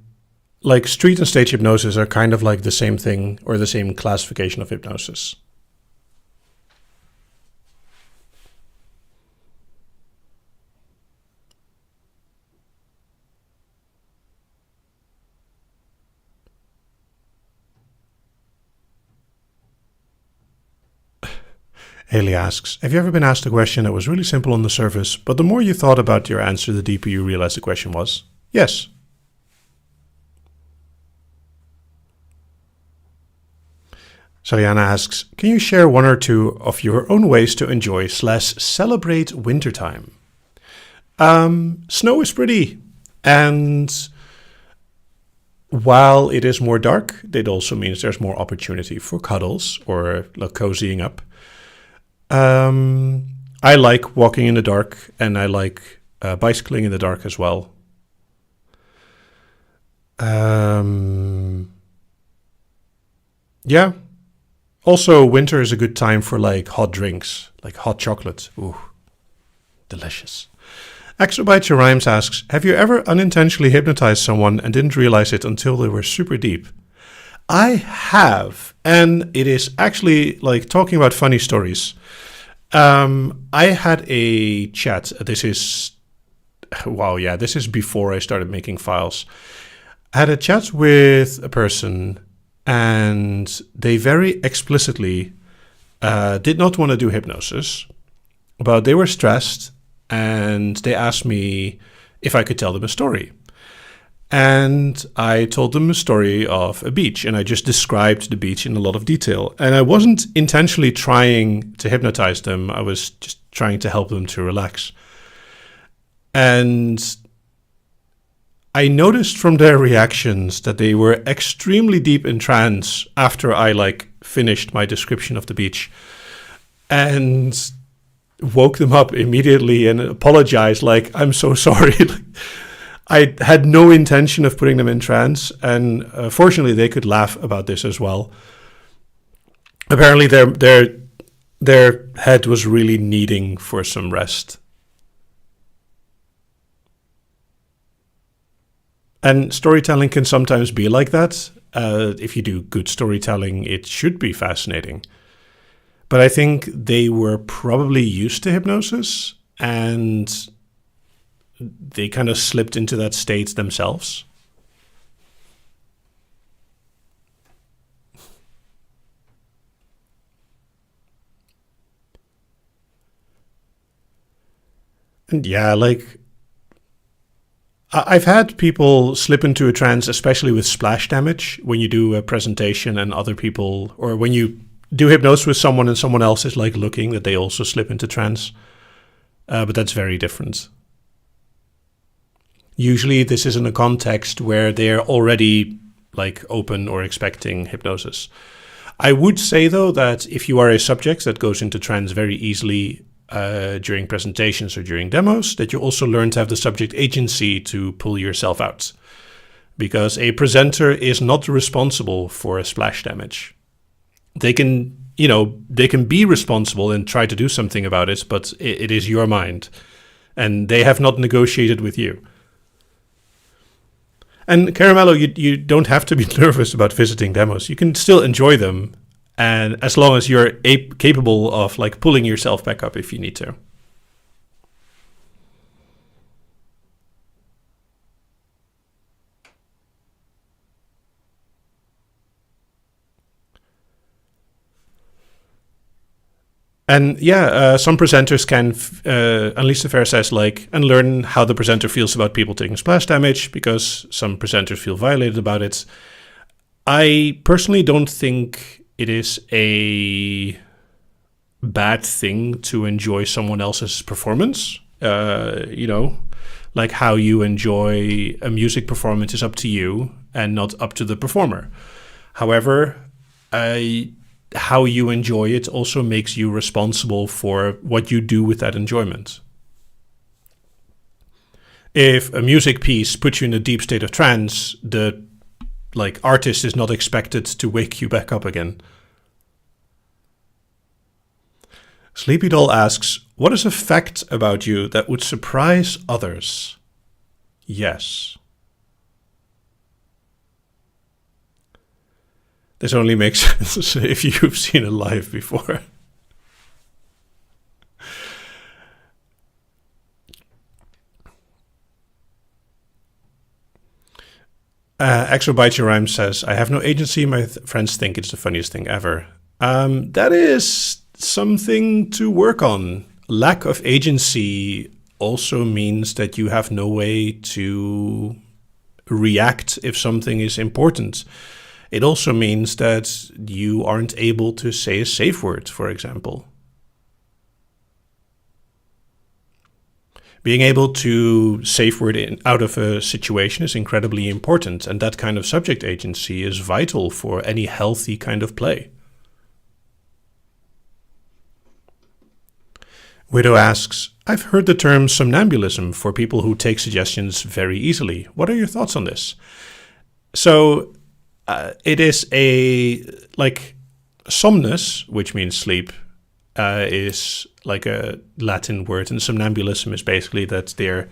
A: like street and stage hypnosis are kind of like the same thing or the same classification of hypnosis. Haley asks, have you ever been asked a question that was really simple on the surface, but the more you thought about your answer, the deeper you realized the question was? Yes. Saliana asks, can you share one or two of your own ways to enjoy/celebrate wintertime? Snow is pretty, and while it is more dark, it also means there's more opportunity for cuddles or cozying up. I like walking in the dark, and I like bicycling in the dark as well. Yeah. Also, winter is a good time for like hot drinks, like hot chocolate. Ooh, delicious. Exobyte Rhymes asks, have you ever unintentionally hypnotized someone and didn't realize it until they were super deep? I have, and it is actually like talking about funny stories. I had a chat. This is before I started making files. I had a chat with a person, and they very explicitly did not want to do hypnosis, but they were stressed, and they asked me if I could tell them a story. And I told them a story of a beach, and I just described the beach in a lot of detail. And I wasn't intentionally trying to hypnotize them. I was just trying to help them to relax. And I noticed from their reactions that they were extremely deep in trance after I finished my description of the beach, and woke them up immediately and apologized I'm so sorry. I had no intention of putting them in trance, and fortunately they could laugh about this as well. Apparently their head was really needing for some rest. And storytelling can sometimes be like that. If you do good storytelling, it should be fascinating. But I think they were probably used to hypnosis, and they kind of slipped into that state themselves. And yeah, I've had people slip into a trance, especially with splash damage, when you do a presentation and other people, or when you do hypnosis with someone and someone else is looking, that they also slip into trance. But that's very different. Usually this is in a context where they're already open or expecting hypnosis. I would say though that if you are a subject that goes into trance very easily during presentations or during demos, that you also learn to have the subject agency to pull yourself out. Because a presenter is not responsible for a splash damage. They can be responsible and try to do something about it, but it is your mind. And they have not negotiated with you. And Caramello, you don't have to be nervous about visiting demos. You can still enjoy them, and as long as you're capable of pulling yourself back up if you need to. And yeah, some presenters can, Unleash the Fair says, and learn how the presenter feels about people taking splash damage, because some presenters feel violated about it. I personally don't think it is a bad thing to enjoy someone else's performance. How you enjoy a music performance is up to you and not up to the performer. However, how you enjoy it also makes you responsible for what you do with that enjoyment. If a music piece puts you in a deep state of trance, the artist is not expected to wake you back up again. Sleepy Doll asks, what is a fact about you that would surprise others? Yes. This only makes sense if you've seen it live before. Exobyte Rhyme says, I have no agency. My friends think it's the funniest thing ever. That is something to work on. Lack of agency also means that you have no way to react if something is important. It also means that you aren't able to say a safe word, for example. Being able to safe word out of a situation is incredibly important, and that kind of subject agency is vital for any healthy kind of play. Widow asks, I've heard the term somnambulism for people who take suggestions very easily. What are your thoughts on this? So it is somnus, which means sleep, is like a Latin word, and somnambulism is basically that they're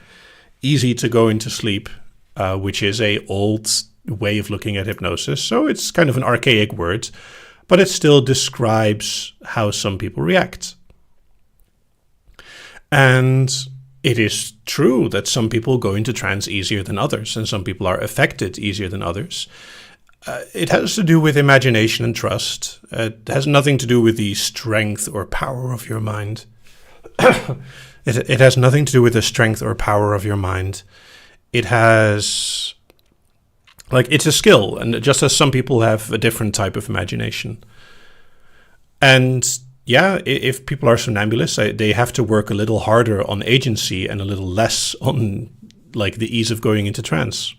A: easy to go into sleep, which is a old way of looking at hypnosis. So it's kind of an archaic word, but it still describes how some people react. And it is true that some people go into trance easier than others, and some people are affected easier than others. It has to do with imagination and trust. It has nothing to do with the strength or power of your mind. It has nothing to do with the strength or power of your mind. It has, it's a skill, and just as some people have a different type of imagination. And yeah, if people are somnambulists, they have to work a little harder on agency and a little less on the ease of going into trance.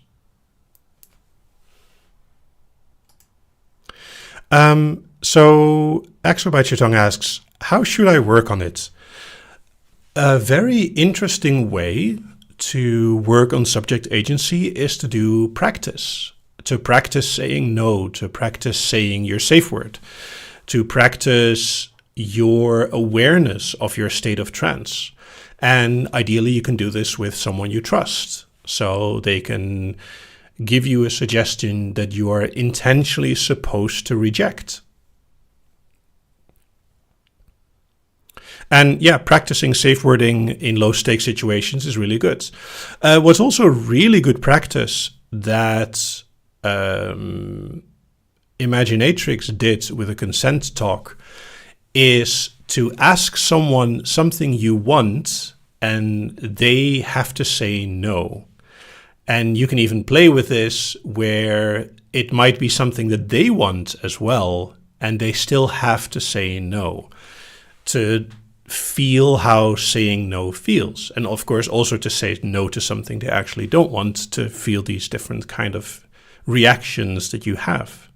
A: So Axel Bite Your Tongue asks, how should I work on it? A very interesting way to work on subject agency is to do practice. To practice saying no, to practice saying your safe word, to practice your awareness of your state of trance. And ideally you can do this with someone you trust, so they can give you a suggestion that you are intentionally supposed to reject. And yeah, practicing safe wording in low stakes situations is really good. What's also really good practice that Imaginatrix did with a consent talk is to ask someone something you want and they have to say no. And you can even play with this where it might be something that they want as well, and they still have to say no, to feel how saying no feels. And of course also to say no to something they actually don't want, to feel these different kind of reactions that you have.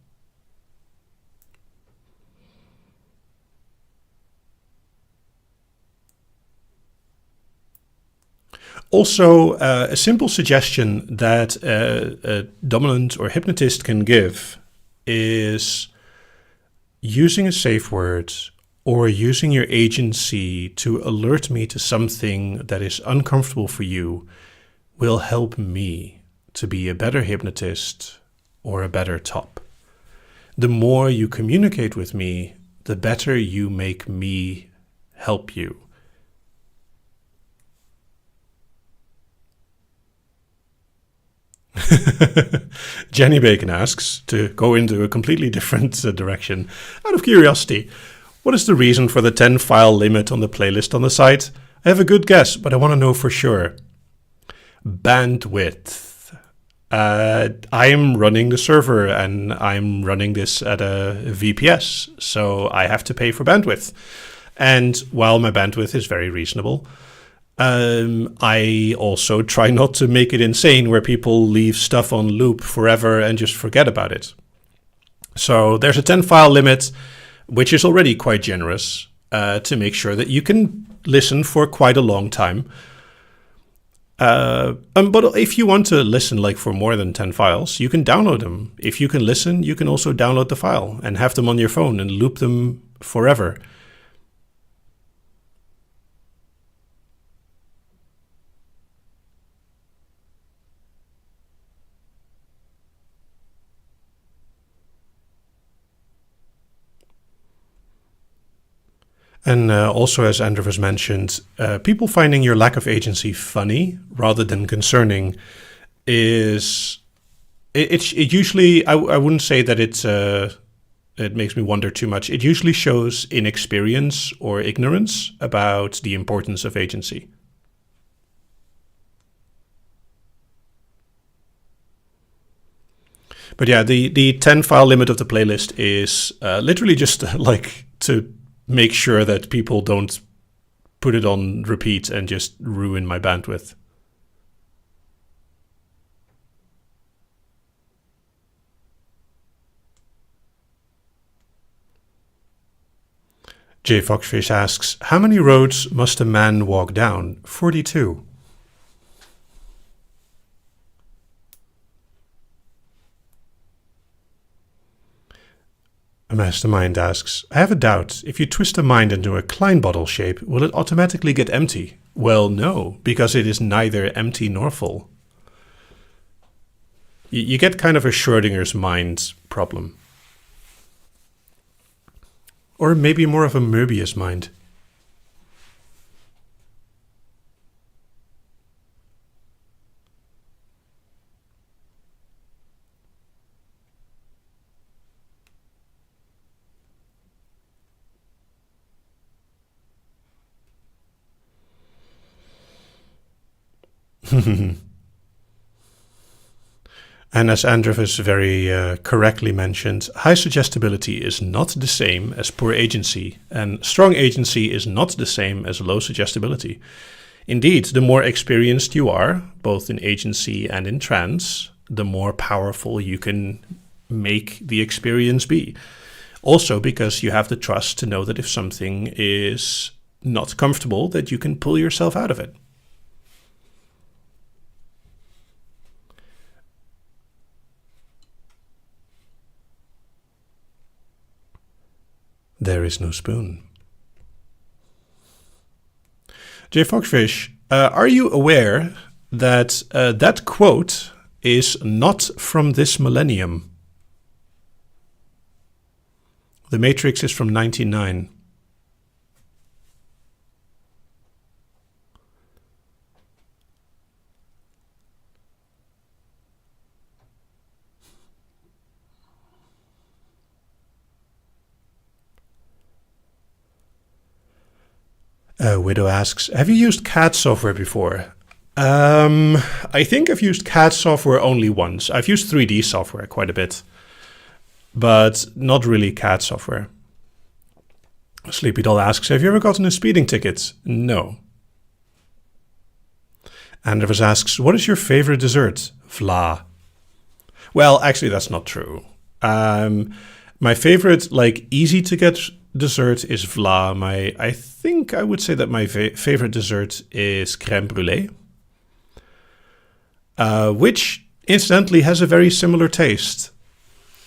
A: Also, a simple suggestion that a dominant or hypnotist can give is using a safe word or using your agency to alert me to something that is uncomfortable for you will help me to be a better hypnotist or a better top. The more you communicate with me, the better you make me help you. Jenny Bacon asks, to go into a completely different direction, out of curiosity, what is the reason for the 10 file limit on the playlist on the site? I have a good guess, but I want to know for sure. Bandwidth. I'm running the server and I'm running this at a VPS, so I have to pay for bandwidth. And while my bandwidth is very reasonable, I also try not to make it insane where people leave stuff on loop forever and just forget about it. So there's a 10 file limit, which is already quite generous, to make sure that you can listen for quite a long time. But if you want to listen for more than 10 files, you can download them. If you can listen, you can also download the file and have them on your phone and loop them forever. And also, as Andrew has mentioned, people finding your lack of agency funny rather than concerning is, it usually, I wouldn't say that it's it makes me wonder too much. It usually shows inexperience or ignorance about the importance of agency. But yeah, the 10 file limit of the playlist is literally just like to make sure that people don't put it on repeat and just ruin my bandwidth. Jay Foxfish asks, how many roads must a man walk down? 42. A mastermind asks, I have a doubt. If you twist a mind into a Klein bottle shape, will it automatically get empty? Well, no, because it is neither empty nor full. You get kind of a Schrodinger's mind problem. Or maybe more of a Möbius mind. And as Andreas very correctly mentioned, high suggestibility is not the same as poor agency, and strong agency is not the same as low suggestibility. Indeed, the more experienced you are, both in agency and in trance, the more powerful you can make the experience be. Also because you have the trust to know that if something is not comfortable, that you can pull yourself out of it. There is no spoon. Jay Foxfish, are you aware that that quote is not from this millennium? The Matrix is from 1999. Widow asks, have you used CAD software before? I think I've used CAD software only once. I've used 3D software quite a bit, but not really CAD software. Sleepy Doll asks, have you ever gotten a speeding ticket? No. Andreas asks, what is your favorite dessert? Vla. Well, actually, that's not true. My favorite, easy to get dessert is vla. I think I would say that my favorite dessert is crème brûlée, which incidentally has a very similar taste,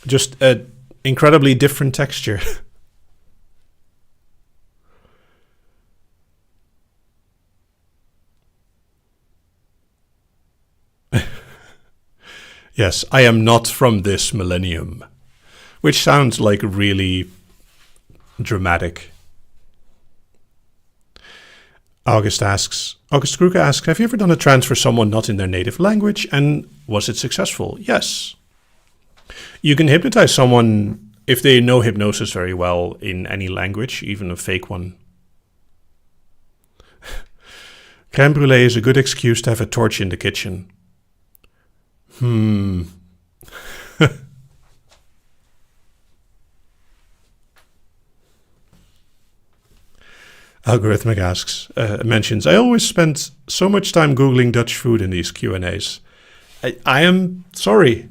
A: just an incredibly different texture. Yes, I am not from this millennium, which sounds like really dramatic. August Kruger asks, have you ever done a trance for someone not in their native language, and was it successful? Yes. You can hypnotize someone if they know hypnosis very well in any language, even a fake one. Crème brûlée is a good excuse to have a torch in the kitchen. Algorithmic mentions, I always spend so much time Googling Dutch food in these Q&As. I am sorry.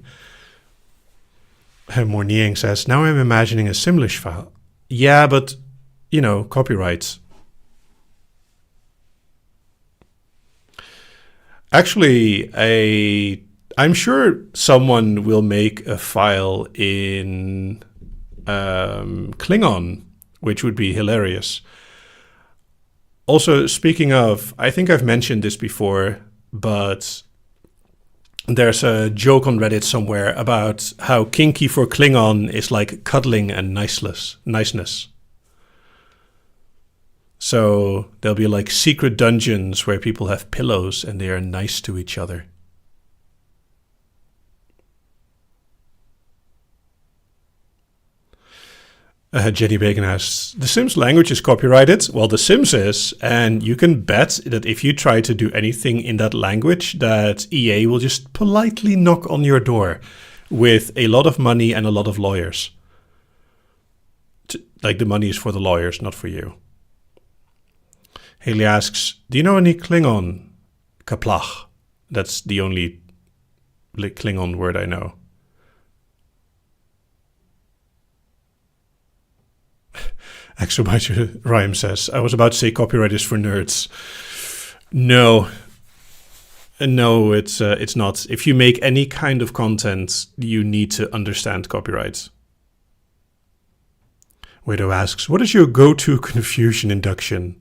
A: Morniering says, now I'm imagining a Simlish file. Yeah, but, copyright. Actually, I'm sure someone will make a file in Klingon, which would be hilarious. Also, speaking of, I think I've mentioned this before, but there's a joke on Reddit somewhere about how kinky for Klingon is like cuddling and niceness. So there'll be like secret dungeons where people have pillows and they are nice to each other. Jenny Bacon asks, The Sims language is copyrighted? Well, The Sims is, and you can bet that if you try to do anything in that language, that EA will just politely knock on your door with a lot of money and a lot of lawyers. Like, the money is for the lawyers, not for you. Haley asks, do you know any Klingon? Kaplach. That's the only Klingon word I know. Exobyte Rhyme says, I was about to say copyright is for nerds. No, it's not. If you make any kind of content, you need to understand copyright. Widow asks, what is your go-to confusion induction?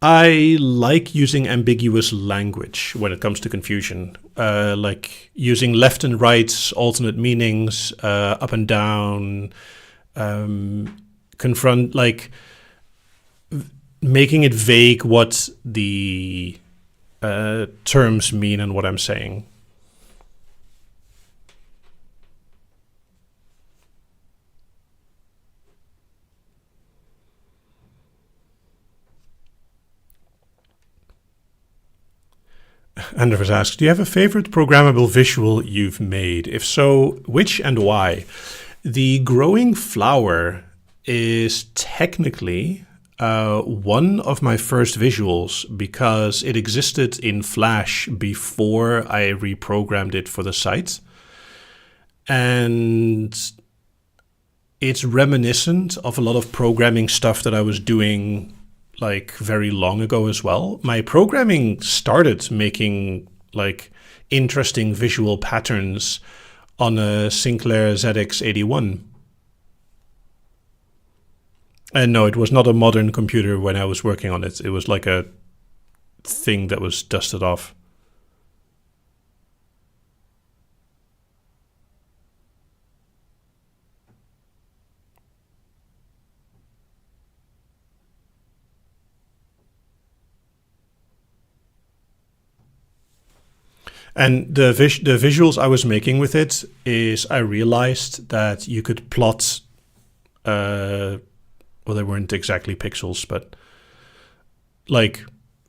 A: I like using ambiguous language when it comes to confusion, like using left and right, alternate meanings, up and down, confront, like making it vague what the terms mean and what I'm saying. Andreas asks, do you have a favorite programmable visual you've made? If so, which and why? The growing flower is technically one of my first visuals because it existed in Flash before I reprogrammed it for the site. And it's reminiscent of a lot of programming stuff that I was doing like very long ago as well. My programming started making like interesting visual patterns on a Sinclair ZX81. And no, it was not a modern computer when I was working on it. It was like a thing that was dusted off. And the visuals I was making with it is I realized that you could plot, well, they weren't exactly pixels, but like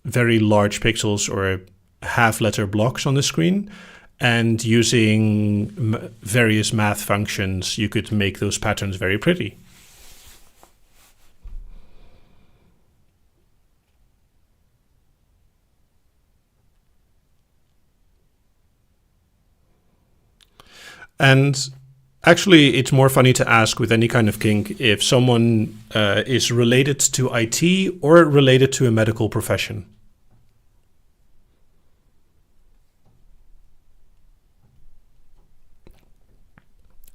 A: very large pixels or half-letter blocks on the screen. And using various math functions, you could make those patterns very pretty. And actually, it's more funny to ask with any kind of kink if someone is related to IT or related to a medical profession.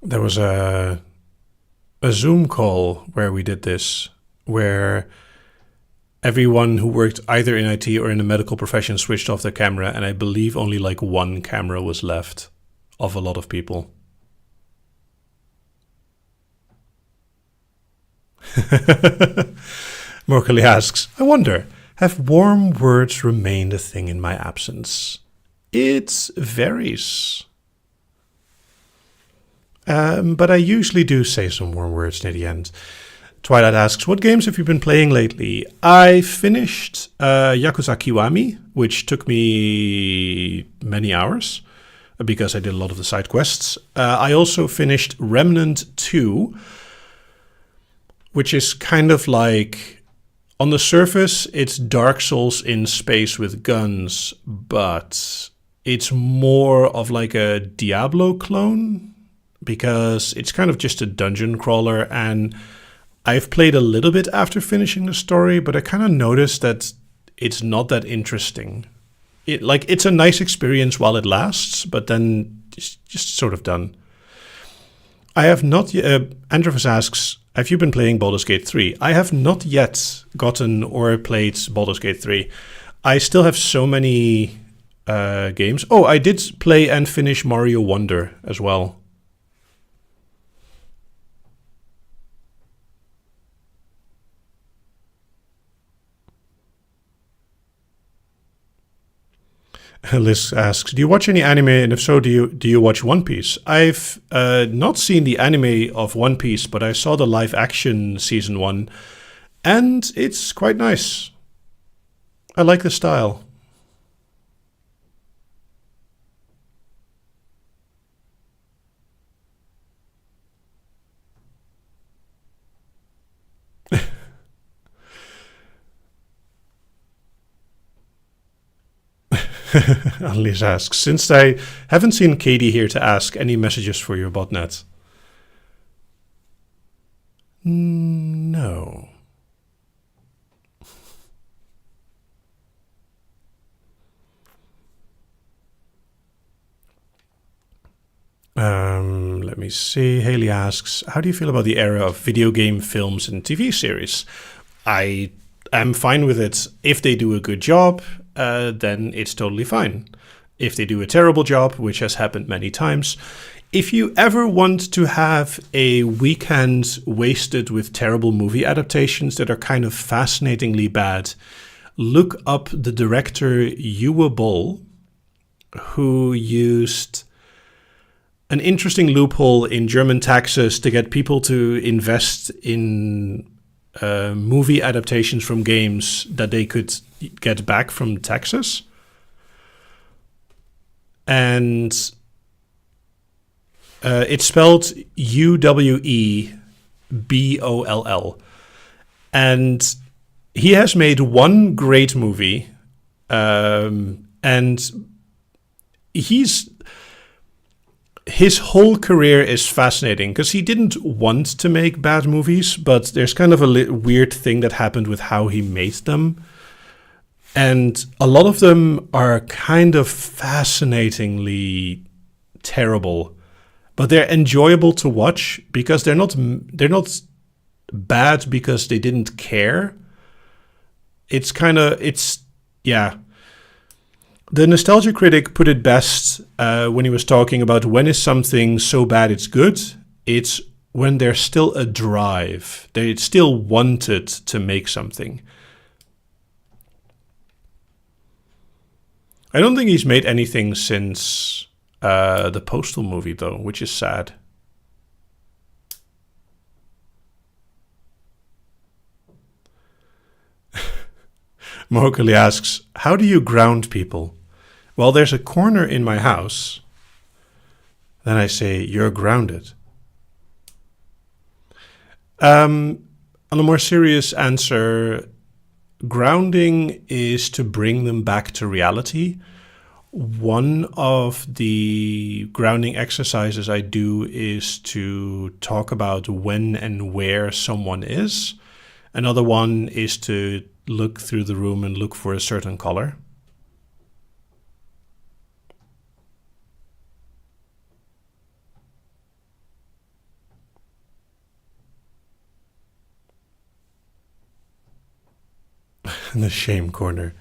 A: There was a Zoom call where we did this, where everyone who worked either in IT or in a medical profession switched off their camera, and I believe only like one camera was left of a lot of people. Morkali asks, I wonder, have warm words remained a thing in my absence? It varies. But I usually do say some warm words near the end. Twilight asks, what games have you been playing lately? I finished Yakuza Kiwami, which took me many hours because I did a lot of the side quests. I also finished Remnant 2, which is kind of like, on the surface, it's Dark Souls in space with guns, but it's more of like a Diablo clone, because it's kind of just a dungeon crawler, and I've played a little bit after finishing the story, but I kind of noticed that it's not that interesting. It's a nice experience while it lasts, but then it's just sort of done. I have not yet. Andreas asks, have you been playing Baldur's Gate 3? I have not yet gotten or played Baldur's Gate 3. I still have so many games. Oh, I did play and finish Mario Wonder as well. Liz asks, do you watch any anime? And if so, do you watch One Piece? I've not seen the anime of One Piece, but I saw the live action season 1, and it's quite nice. I like the style. Annelies asks, since I haven't seen Katie here to ask, any messages for your botnet? No. Let me see. Haley asks, how do you feel about the era of video game films and TV series? I am fine with it. If they do a good job, then it's totally fine. If they do a terrible job, which has happened many times, if you ever want to have a weekend wasted with terrible movie adaptations that are kind of fascinatingly bad, look up the director Uwe Boll, who used an interesting loophole in German taxes to get people to invest in movie adaptations from games that they could get back from taxes. And it's spelled Uweboll. And he has made one great movie. And his whole career is fascinating because he didn't want to make bad movies, but there's kind of a weird thing that happened with how he made them. And a lot of them are kind of fascinatingly terrible, but they're enjoyable to watch because they're not bad because they didn't care. Yeah. The Nostalgia Critic put it best when he was talking about when is something so bad it's good. It's when there's still a drive. They still wanted to make something. I don't think he's made anything since the Postal movie, though, which is sad. Mohokali asks, how do you ground people? Well, there's a corner in my house. Then I say, you're grounded. On a more serious answer, grounding is to bring them back to reality. One of the grounding exercises I do is to talk about when and where someone is. Another one is to look through the room and look for a certain color. The shame corner.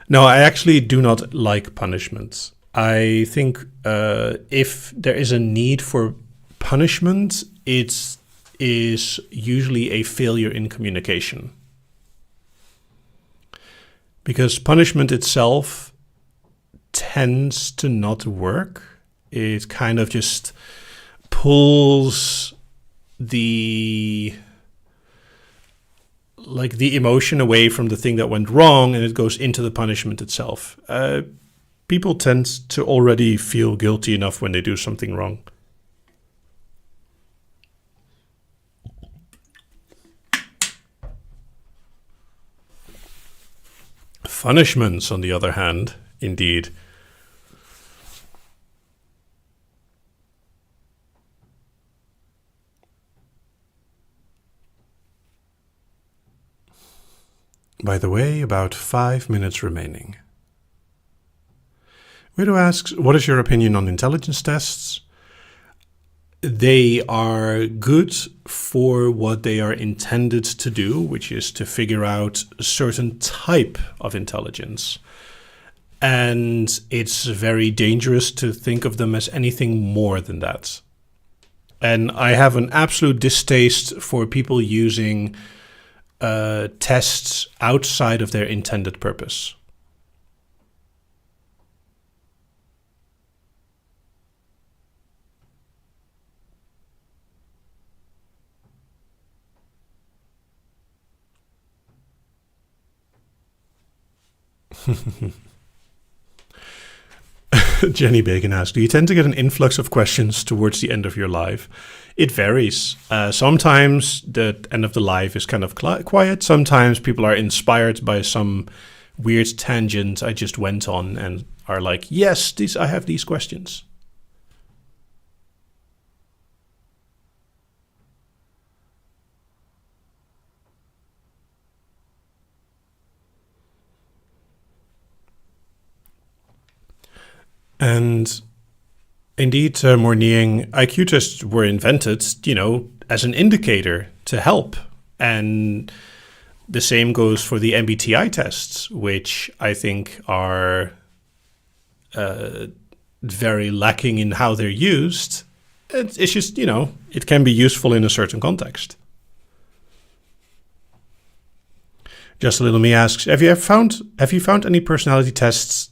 A: No, I actually do not like punishment. I think if there is a need for punishment, it is usually a failure in communication. Because punishment itself tends to not work. It kind of just pulls the emotion away from the thing that went wrong, and it goes into the punishment itself. People tend to already feel guilty enough when they do something wrong. Punishments, on the other hand, indeed. By the way, about 5 minutes remaining. Widow asks, what is your opinion on intelligence tests? They are good for what they are intended to do, which is to figure out a certain type of intelligence. And it's very dangerous to think of them as anything more than that. And I have an absolute distaste for people using tests outside of their intended purpose. Jenny Bacon asks, do you tend to get an influx of questions towards the end of your live? It varies. Sometimes the end of the live is kind of quiet. Sometimes people are inspired by some weird tangent I just went on and are like, yes, I have these questions. And indeed, Morning, IQ tests were invented, as an indicator to help. And the same goes for the MBTI tests, which I think are very lacking in how they're used. It's just, it can be useful in a certain context. Just a Little Me asks, have you found any personality tests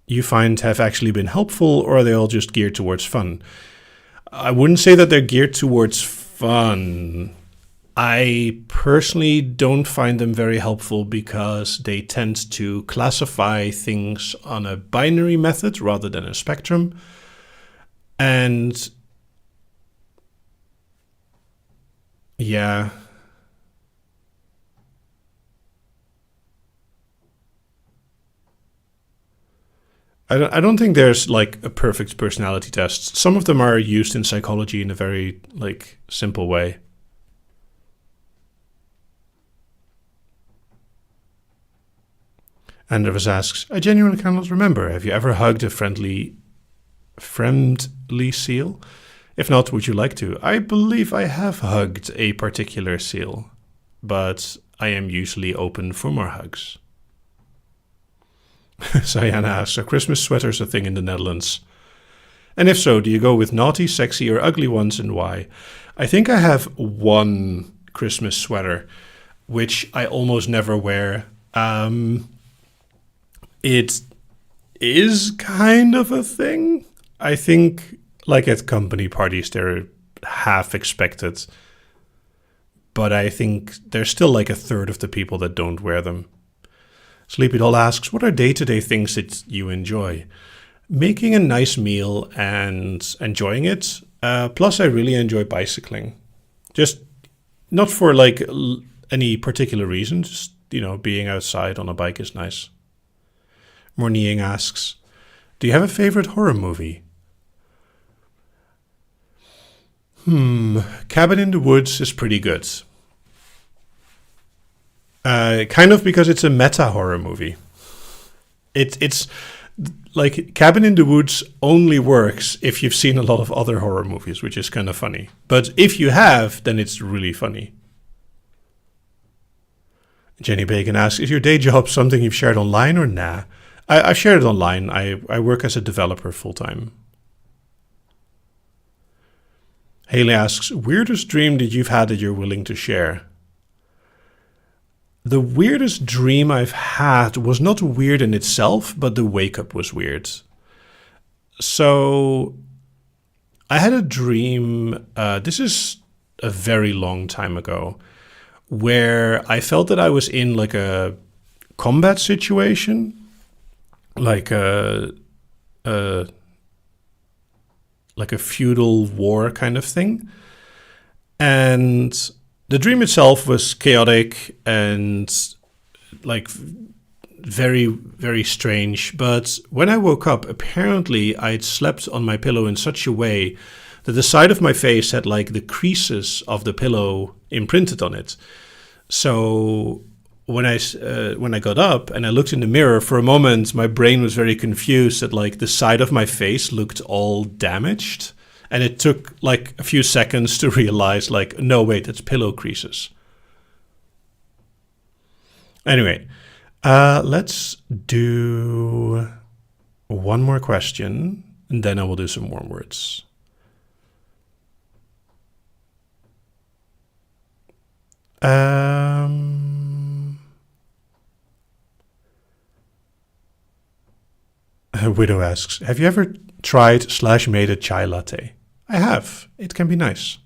A: you find have actually been helpful, or are they all just geared towards fun? I wouldn't say that they're geared towards fun. I personally don't find them very helpful because they tend to classify things on a binary method rather than a spectrum. And yeah. I don't think there's like a perfect personality test. Some of them are used in psychology in a very simple way. Andreas asks, I genuinely cannot remember. Have you ever hugged a friendly seal? If not, would you like to? I believe I have hugged a particular seal, but I am usually open for more hugs. Sayana asks, are Christmas sweaters a thing in the Netherlands? And if so, do you go with naughty, sexy, or ugly ones, and why? I think I have one Christmas sweater, which I almost never wear. It is kind of a thing. I think, at company parties, they're half expected. But I think there's still a third of the people that don't wear them. Sleepy Doll asks, what are day-to-day things that you enjoy? Making a nice meal and enjoying it. Plus, I really enjoy bicycling. Just not for any particular reason. Just, being outside on a bike is nice. Morning asks, do you have a favorite horror movie? Cabin in the Woods is pretty good. Kind of because it's a meta horror movie. It's Cabin in the Woods only works if you've seen a lot of other horror movies, which is kind of funny. But if you have, then it's really funny. Jenny Bacon asks, is your day job something you've shared online or nah? I've shared it online. I work as a developer full-time. Haley asks, weirdest dream that you've had that you're willing to share? The weirdest dream I've had was not weird in itself, but the wake-up was weird. So I had a dream, this is a very long time ago, where I felt that I was in a combat situation, a feudal war kind of thing. And the dream itself was chaotic and very, very strange. But when I woke up, apparently I'd slept on my pillow in such a way that the side of my face had the creases of the pillow imprinted on it. So when I got up and I looked in the mirror, for a moment my brain was very confused that the side of my face looked all damaged. And it took a few seconds to realize no, wait, it's pillow creases. Anyway, let's do one more question and then I will do some more words. Widow asks, have you ever tried/made a chai latte? I have. It can be nice.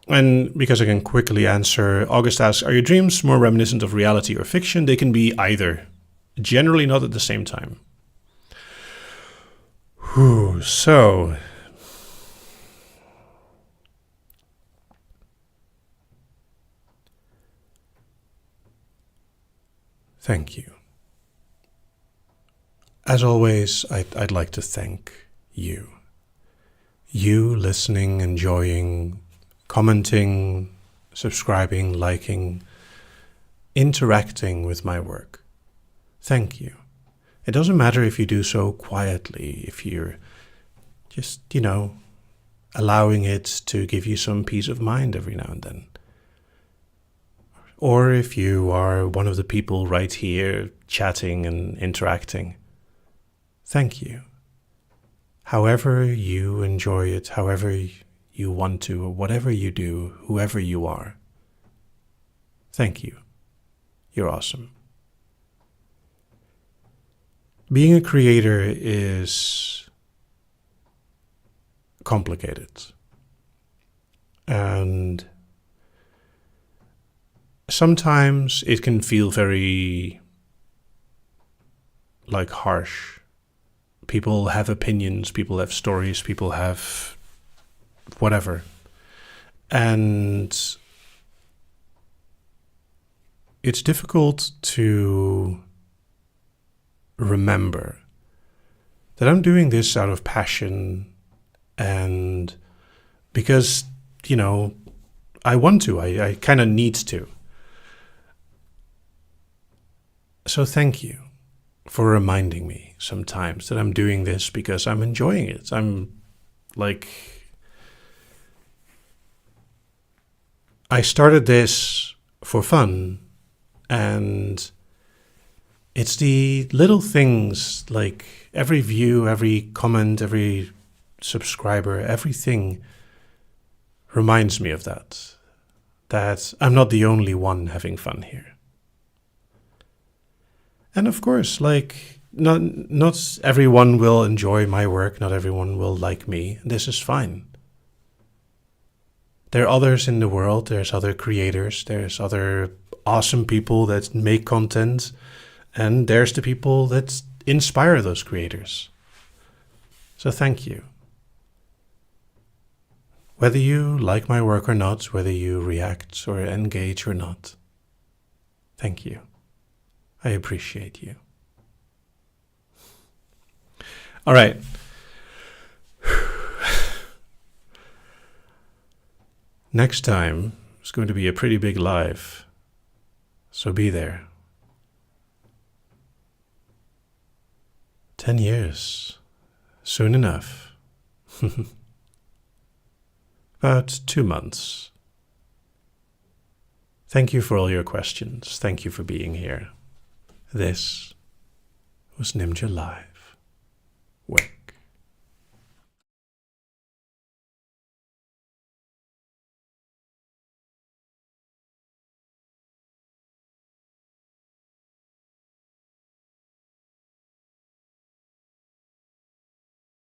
A: And because I can quickly answer, August asks, are your dreams more reminiscent of reality or fiction? They can be either, generally not at the same time. So, thank you. As always, I'd like to thank you. You listening, enjoying, commenting, subscribing, liking, interacting with my work. Thank you. It doesn't matter if you do so quietly, if you're just, allowing it to give you some peace of mind every now and then. Or if you are one of the people right here chatting and interacting. Thank you. However you enjoy it, however you want to, or whatever you do, whoever you are. Thank you. You're awesome. Being a creator is complicated. And sometimes it can feel very harsh. People have opinions, people have stories, people have whatever. And it's difficult to remember that I'm doing this out of passion and because, I want to, I kind of need to. So thank you for reminding me sometimes that I'm doing this because I'm enjoying it. I started this for fun, and it's the little things like every view, every comment, every subscriber, everything reminds me of that I'm not the only one having fun here. And of course, not everyone will enjoy my work, not everyone will like me. This is fine. There are others in the world, there's other creators, there's other awesome people that make content, and there's the people that inspire those creators. So thank you. Whether you like my work or not, whether you react or engage or not, thank you. I appreciate you. All right. Next time is going to be a pretty big live, so be there. 10 years, soon enough. About 2 months. Thank you for all your questions. Thank you for being here. This was Nimja Live. Well.